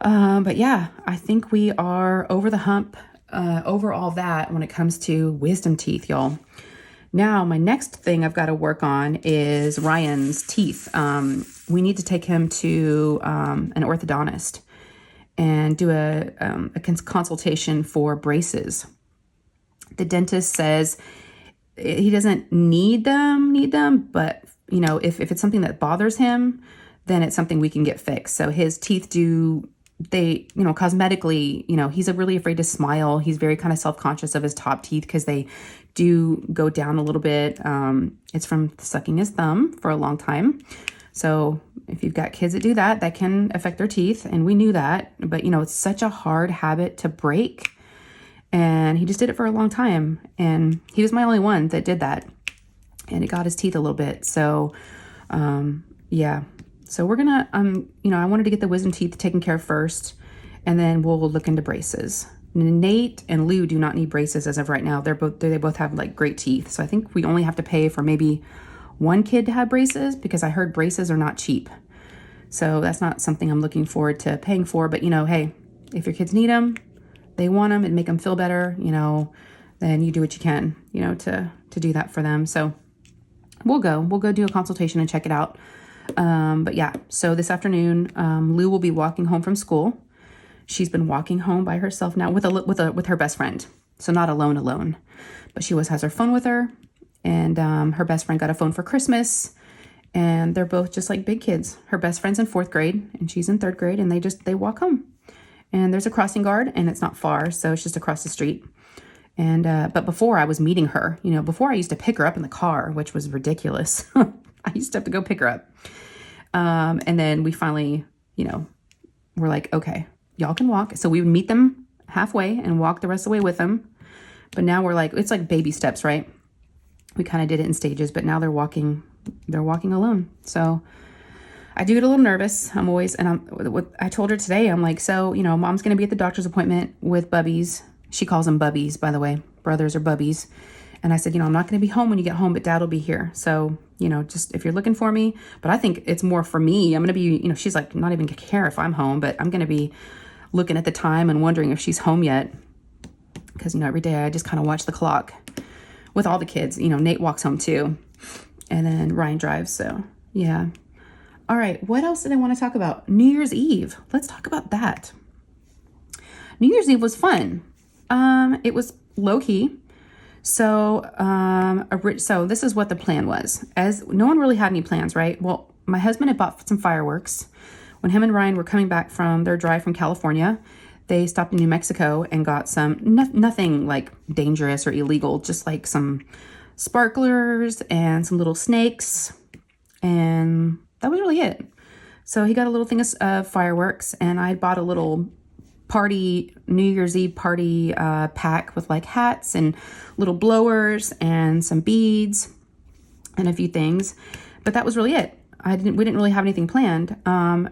But yeah, I think we are over the hump over all that when it comes to wisdom teeth, y'all. Now, my next thing I've got to work on is Ryan's teeth. We need to take him to an orthodontist and do a consultation for braces. The dentist says he doesn't need them, but if it's something that bothers him, then it's something we can get fixed. So his teeth cosmetically, he's really afraid to smile. He's very kind of self-conscious of his top teeth because they do go down a little bit. It's from sucking his thumb for a long time. So if you've got kids that do that, that can affect their teeth. And we knew that, but it's such a hard habit to break. And he just did it for a long time. And he was my only one that did that. And it got his teeth a little bit. So, yeah. So we're gonna, I wanted to get the wisdom teeth taken care of first, and then we'll look into braces. Nate and Lou do not need braces as of right now. They both have like great teeth. So I think we only have to pay for maybe one kid to have braces, because I heard braces are not cheap. So that's not something I'm looking forward to paying for. But hey, if your kids need them, they want them and make them feel better, then you do what you can, to do that for them. So we'll go do a consultation and check it out. But yeah, so this afternoon, Lou will be walking home from school. She's been walking home by herself now with her best friend. So not alone, but she always has her phone with her. And, her best friend got a phone for Christmas, and they're both just like big kids. Her best friend's in 4th grade and she's in 3rd grade, and they walk home, and there's a crossing guard, and it's not far. So it's just across the street. And, but before I was meeting her, before I used to pick her up in the car, which was ridiculous. I used to have to go pick her up. And then we finally, we're like, okay, y'all can walk. So we would meet them halfway and walk the rest of the way with them. But now we're like, it's like baby steps, right? We kind of did it in stages, but now they're walking alone. So I do get a little nervous. I told her today, I'm like, so, mom's going to be at the doctor's appointment with Bubbies. She calls them Bubbies, by the way. Brothers are Bubbies. And I said, I'm not going to be home when you get home, but Dad will be here. So, just if you're looking for me, but I think it's more for me. I'm going to be, she's like, not even care if I'm home, but I'm going to be looking at the time and wondering if she's home yet. Because, every day I just kind of watch the clock with all the kids. Nate walks home too. And then Ryan drives. So, yeah. All right. What else did I want to talk about? New Year's Eve. Let's talk about that. New Year's Eve was fun. It was low key. So, so this is what the plan was. As no one really had any plans, right? Well, my husband had bought some fireworks. When him and Ryan were coming back from their drive from California, they stopped in New Mexico and got some, nothing like dangerous or illegal, just like some sparklers and some little snakes. And that was really it. So he got a little thing of fireworks, and I bought a little New Year's Eve party pack with like hats and little blowers and some beads and a few things. But that was really it. We didn't really have anything planned.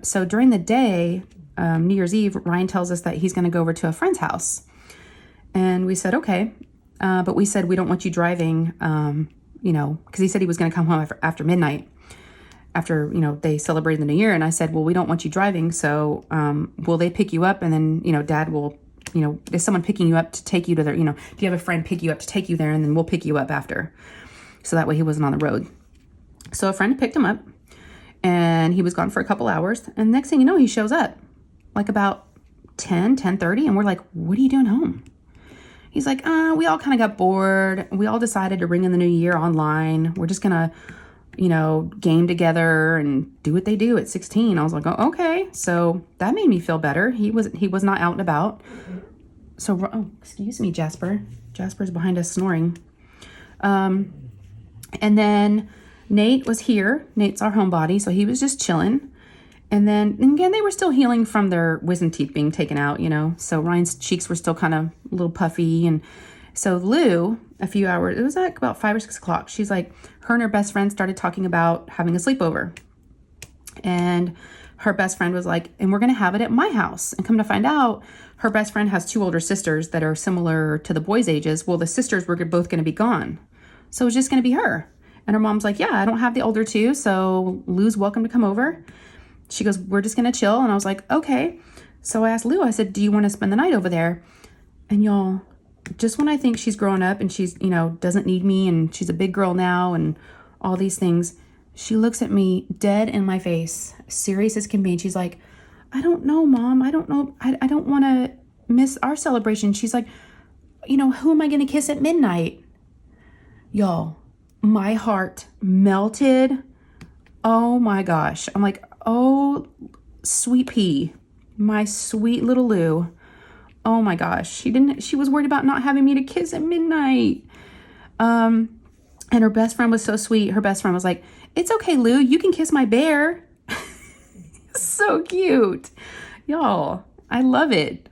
So during the day, New Year's Eve, Ryan tells us that he's going to go over to a friend's house. And we said, okay. But we said, we don't want you driving, because he said he was going to come home after midnight, after, they celebrated the New Year. And I said, well, we don't want you driving. So will they pick you up? And then, Dad will, is someone picking you up to take you to their, do you have a friend pick you up to take you there? And then we'll pick you up after. So that way he wasn't on the road. So a friend picked him up, and he was gone for a couple hours. And next thing you know, he shows up like about 10:30. And we're like, what are you doing home? He's like, we all kind of got bored. We all decided to ring in the new year online. We're just going to, game together and do what they do at 16. I was like, oh, okay. So that made me feel better. He was not out and about. So, excuse me, Jasper. Jasper's behind us snoring. And then Nate was here. Nate's our homebody. So he was just chilling. And then, again, they were still healing from their wisdom teeth being taken out, So Ryan's cheeks were still kind of a little puffy. And so Lou, a few hours, it was like about 5 or 6 o'clock. She's like, her and her best friend started talking about having a sleepover. And her best friend was like, and we're going to have it at my house. And come to find out, her best friend has 2 older sisters that are similar to the boys' ages. Well, the sisters were both going to be gone. So it was just going to be her. And her mom's like, yeah, I don't have the older 2. So Lou's welcome to come over. She goes, we're just going to chill. And I was like, okay. So I asked Lou, I said, do you want to spend the night over there? And y'all, just when I think she's grown up and she's, doesn't need me and she's a big girl now and all these things, she looks at me dead in my face, serious as can be. And she's like, I don't know, Mom. I don't know. I don't want to miss our celebration. She's like, who am I going to kiss at midnight? Y'all, my heart melted. Oh my gosh. I'm like, Oh, sweet pea. My sweet little Lou. Oh my gosh. She was worried about not having me to kiss at midnight. And her best friend was so sweet. Her best friend was like, "It's okay, Lou. You can kiss my bear." So cute. Y'all, I love it.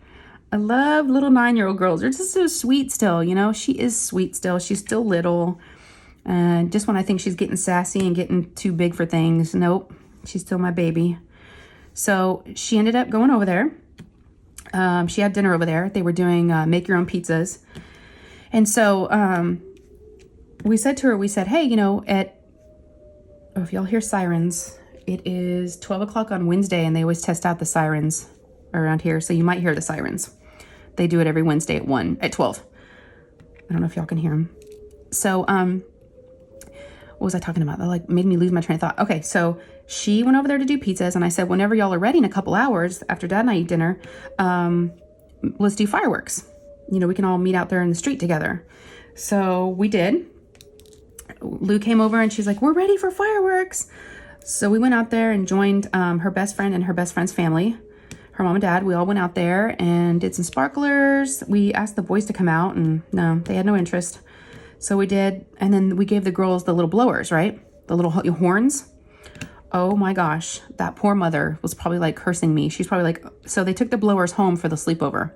I love little 9-year-old girls. They're just so sweet still, you know? She is sweet still. She's still little. And just when I think she's getting sassy and getting too big for things, nope, she's still my baby. So she ended up going over there. She had dinner over there. They were doing make your own pizzas. And so we said to her, we said, hey, you know, if y'all hear sirens, it is 12 o'clock on Wednesday, and they always test out the sirens around here. So you might hear the sirens. They do it every Wednesday at 12. I don't know if y'all can hear them. So, what was I talking about? That like made me lose my train of thought. Okay, so she went over there to do pizzas, and I said, whenever y'all are ready in a couple hours after Dad and I eat dinner, let's do fireworks. You know, we can all meet out there in the street together. So we did. Lou came over and she's like, we're ready for fireworks. So we went out there and joined her best friend and her best friend's family. Her mom and dad, we all went out there and did some sparklers. We asked the boys to come out, and no, they had no interest. So we did, and then we gave the girls the little blowers, right? The little horns. Oh my gosh, that poor mother was probably like cursing me. She's probably like, so they took the blowers home for the sleepover.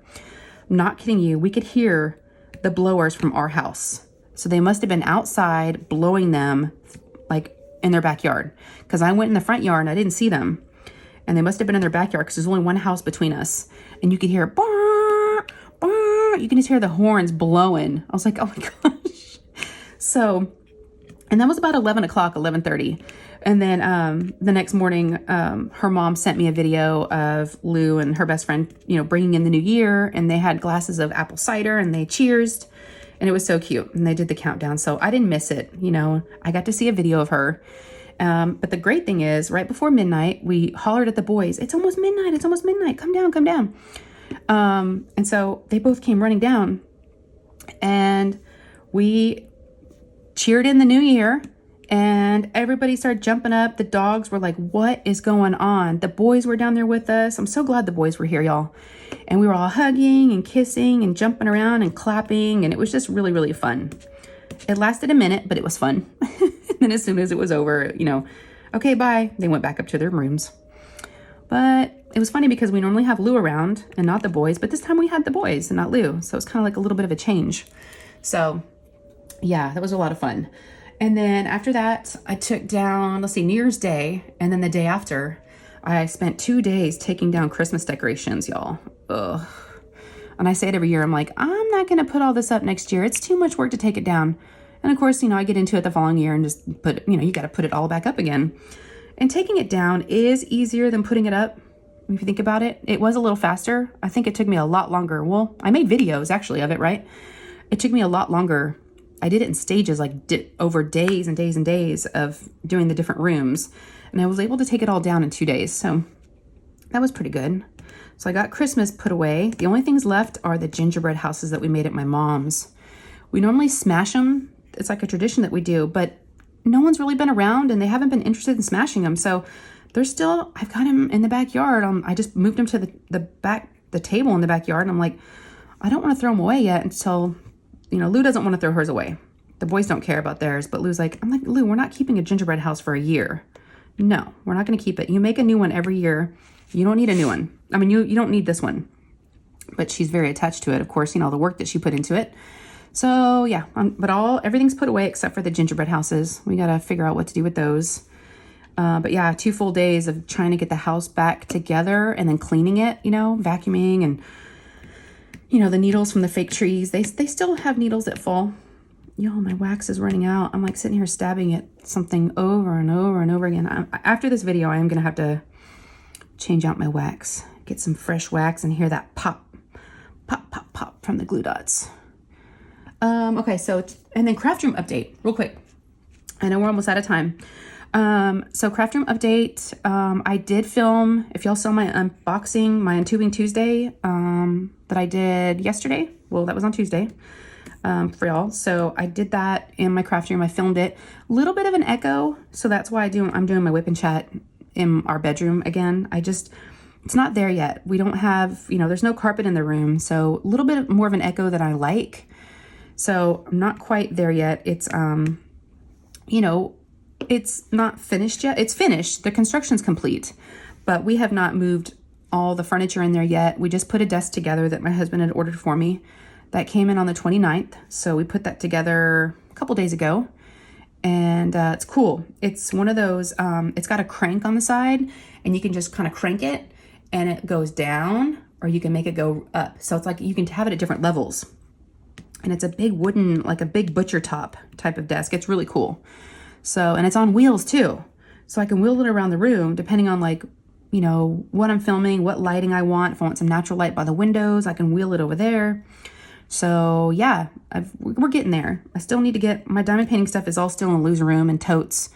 I'm not kidding you. We could hear the blowers from our house. So they must have been outside blowing them like in their backyard. Because I went in the front yard and I didn't see them. And they must have been in their backyard because there's only one house between us. And you could hear, bah, bah. You can just hear the horns blowing. I was like, oh my gosh. So, and that was about 11 o'clock, 11:30. And then the next morning, her mom sent me a video of Lou and her best friend, you know, bringing in the new year. And they had glasses of apple cider and they cheersed. And it was so cute. And they did the countdown. So I didn't miss it. You know, I got to see a video of her. But the great thing is, right before midnight, we hollered at the boys, it's almost midnight, it's almost midnight, come down, come down. And so they both came running down, and we cheered in the new year, and everybody started jumping up. The dogs were like, what is going on? The boys were down there with us. I'm so glad the boys were here, y'all. And we were all hugging and kissing and jumping around and clapping, and it was just really, really fun. It lasted a minute, but it was fun. And then as soon as it was over, you know, okay, bye. They went back up to their rooms. But it was funny because we normally have Lou around and not the boys, but this time we had the boys and not Lou. So it's kind of like a little bit of a change. So yeah, that was a lot of fun. And then after that, I took down, let's see, New Year's Day. And then the day after, I spent 2 days taking down Christmas decorations, y'all. Ugh. And I say it every year. I'm like, I'm not going to put all this up next year. It's too much work to take it down. And of course, you know, I get into it the following year and just put, you know, you got to put it all back up again. And taking it down is easier than putting it up. If you think about it, it was a little faster. I think it took me a lot longer. Well, I made videos actually of it, right? It took me a lot longer. I did it in stages, like over days and days and days of doing the different rooms. And I was able to take it all down in 2 days. So that was pretty good. So I got Christmas put away. The only things left are the gingerbread houses that we made at my mom's. We normally smash them. It's like a tradition that we do, but no one's really been around and they haven't been interested in smashing them. So they're still, I've got them in the backyard. I just moved them to the table in the backyard. And I'm like, I don't want to throw them away yet until, you know, Lou doesn't want to throw hers away. The boys don't care about theirs, but Lou's like, I'm like, Lou, we're not keeping a gingerbread house for a year. No, we're not going to keep it. You make a new one every year. You don't need a new one. I mean, you don't need this one, but she's very attached to it. Of course, you know, the work that she put into it. So yeah, but everything's put away except for the gingerbread houses. We got to figure out what to do with those. But yeah, 2 full days of trying to get the house back together and then cleaning it, you know, vacuuming and, you know, the needles from the fake trees. They still have needles that fall. Yo, my wax is running out. I'm like sitting here stabbing at something over and over and over again. After this video, I am going to have to change out my wax, get some fresh wax and hear that pop, pop, pop, pop from the glue dots. Okay, so, and then craft room update real quick. I know we're almost out of time. So craft room update, I did film, if y'all saw my unboxing, my Untubing Tuesday, that I did yesterday. Well, that was on Tuesday, for y'all. So I did that in my craft room. I filmed it. A little bit of an echo. So that's why I'm doing my whip and chat in our bedroom again. It's not there yet. We don't have, there's no carpet in the room. So a little bit more of an echo that I like. So I'm not quite there yet. It's, it's not finished yet. It's finished. The construction's complete, but we have not moved all the furniture in there yet. We just put a desk together that my husband had ordered for me. That came in on the 29th. So we put that together a couple days ago. And it's cool. It's one of those, it's got a crank on the side, and you can just kind of crank it and it goes down, or you can make it go up. So it's like you can have it at different levels. And it's a big wooden, like a big butcher top type of desk. It's really cool. So, and it's on wheels too. So I can wheel it around the room depending on what I'm filming, what lighting I want. If I want some natural light by the windows, I can wheel it over there. So yeah, we're getting there. I still need to get, my diamond painting stuff is all still in Lou's room and totes.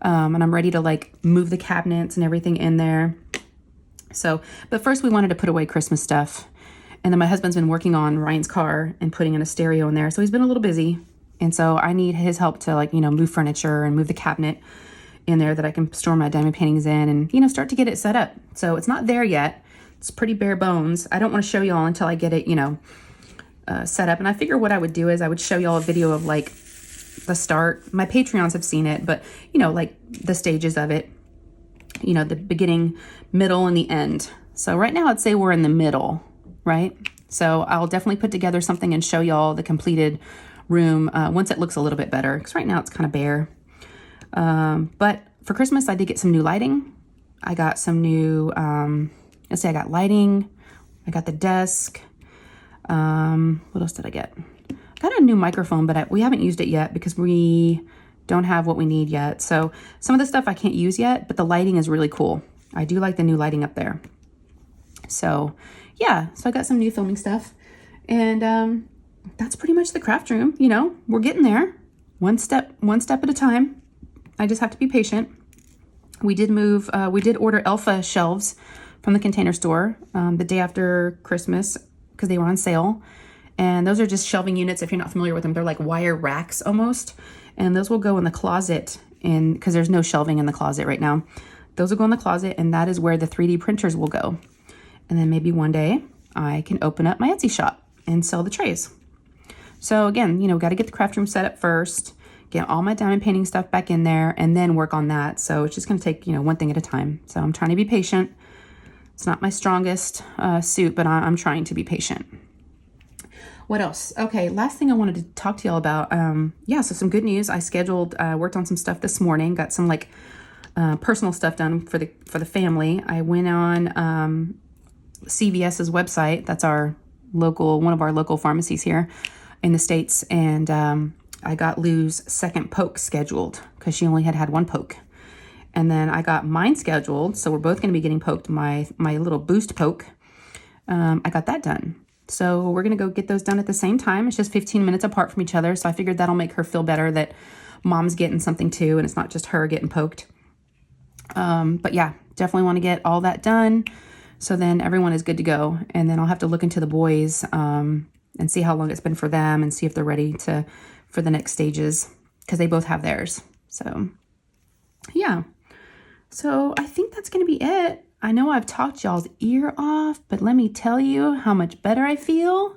And I'm ready to move the cabinets and everything in there. So, but first we wanted to put away Christmas stuff. And then my husband's been working on Ryan's car and putting in a stereo in there. So he's been a little busy. And so I need his help to move furniture and move the cabinet in there that I can store my diamond paintings in and, start to get it set up. So it's not there yet. It's pretty bare bones. I don't want to show y'all until I get it, set up. And I figure what I would do is I would show y'all a video of the start. My Patreons have seen it, but the stages of it, the beginning, middle, and the end. So right now I'd say we're in the middle, right? So I'll definitely put together something and show y'all the completed room once it looks a little bit better, because right now it's kind of bare. But for Christmas, I did get some new lighting. I got some new, I got lighting. I got the desk. What else did I get? I got a new microphone, but we haven't used it yet because we don't have what we need yet. So some of the stuff I can't use yet, but the lighting is really cool. I do like the new lighting up there. So yeah, so I got some new filming stuff, and that's pretty much the craft room. We're getting there, one step at a time. I just have to be patient. We did order Elfa shelves from the Container Store the day after Christmas because they were on sale. And those are just shelving units. If you're not familiar with them, they're like wire racks almost. And those will go in the closet because there's no shelving in the closet right now. Those will go in the closet, and that is where the 3D printers will go. And then maybe one day I can open up my Etsy shop and sell the trays. So again, got to get the craft room set up first, get all my diamond painting stuff back in there, and then work on that. So it's just going to take, one thing at a time. So I'm trying to be patient. It's not my strongest suit, but I'm trying to be patient. What else? Okay, last thing I wanted to talk to y'all about. So some good news. I worked on some stuff this morning. Got some personal stuff done for the family. I went on CVS's website. That's one of our local pharmacies here in the States, and I got Lou's second poke scheduled because she only had one poke. And then I got mine scheduled, so we're both going to be getting poked. My little boost poke, I got that done. So we're going to go get those done at the same time. It's just 15 minutes apart from each other, so I figured that'll make her feel better that mom's getting something too, and it's not just her getting poked. But yeah, definitely want to get all that done, so then everyone is good to go. And then I'll have to look into the boys and see how long it's been for them and see if they're ready for the next stages, because they both have theirs. So yeah, so I think that's going to be it. I know I've talked y'all's ear off, but let me tell you how much better I feel.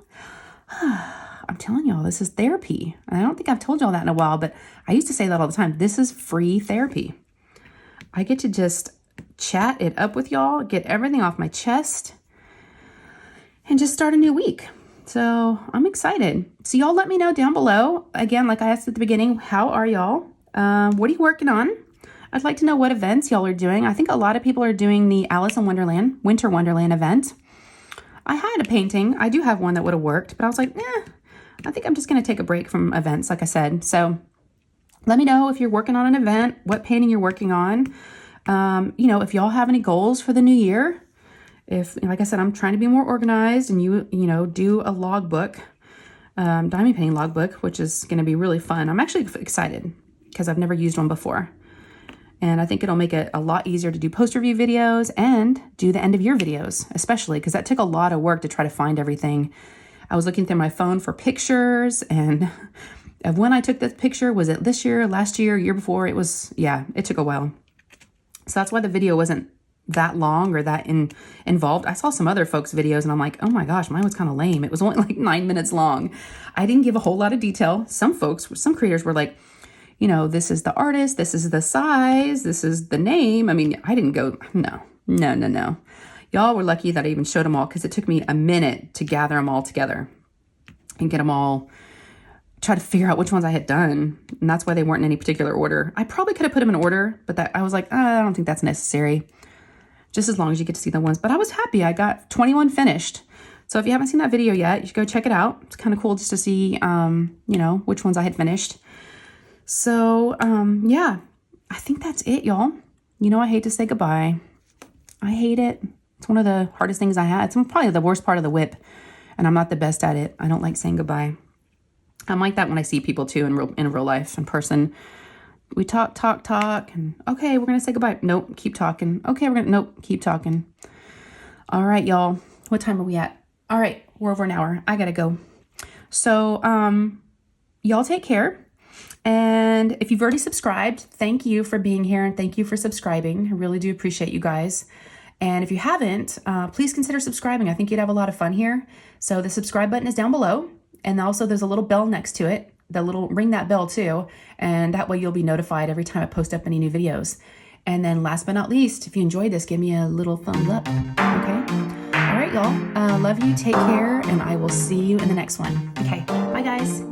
I'm telling y'all, this is therapy. I don't think I've told y'all that in a while, but I used to say that all the time. This is free therapy. I get to just chat it up with y'all, get everything off my chest, and just start a new week. So I'm excited. So y'all let me know down below. Again, like I asked at the beginning, how are y'all? What are you working on? I'd like to know what events y'all are doing. I think a lot of people are doing the Alice in Wonderland, Winter Wonderland event. I had a painting. I do have one that would have worked, but I was like, I think I'm just going to take a break from events, like I said. So let me know if you're working on an event, what painting you're working on. If y'all have any goals for the new year. If, like I said, I'm trying to be more organized, and you do a logbook, diamond painting logbook, which is going to be really fun. I'm actually excited because I've never used one before. And I think it'll make it a lot easier to do post-review videos and do the end-of-year videos, especially because that took a lot of work to try to find everything. I was looking through my phone for pictures, and of when I took this picture, was it this year, last year, year before? It took a while. So that's why the video wasn't that long or that involved. I saw some other folks' videos and I'm like, oh my gosh, mine was kind of lame. It was only like 9 minutes long. I didn't give a whole lot of detail. Some creators were like, you know, this is the artist, this is the size, this is the name. I mean, I didn't go, no. Y'all were lucky that I even showed them all, because it took me a minute to gather them all together and get them all, try to figure out which ones I had done. And that's why they weren't in any particular order. I probably could have put them in order, but I was like, I don't think that's necessary. Just as long as you get to see the ones. But I was happy. I got 21 finished. So if you haven't seen that video yet, you should go check it out. It's kind of cool just to see, you know, which ones I had finished. So, yeah, I think that's it, y'all. You know, I hate to say goodbye. I hate it. It's one of the hardest things I had. It's probably the worst part of the whip, and I'm not the best at it. I don't like saying goodbye. I'm like that when I see people too in real life, in person. We talk, and okay, we're going to say goodbye. Nope, keep talking. Okay, nope, keep talking. All right, y'all. What time are we at? All right, we're over an hour. I got to go. So, y'all take care. And if you've already subscribed, thank you for being here and thank you for subscribing. I really do appreciate you guys. And if you haven't, please consider subscribing. I think you'd have a lot of fun here. So the subscribe button is down below. And also there's a little bell next to it. Ring that bell too. And that way you'll be notified every time I post up any new videos. And then last but not least, if you enjoyed this, give me a little thumbs up. Okay? All right, y'all. Love you. Take care. And I will see you in the next one. Okay. Bye, guys.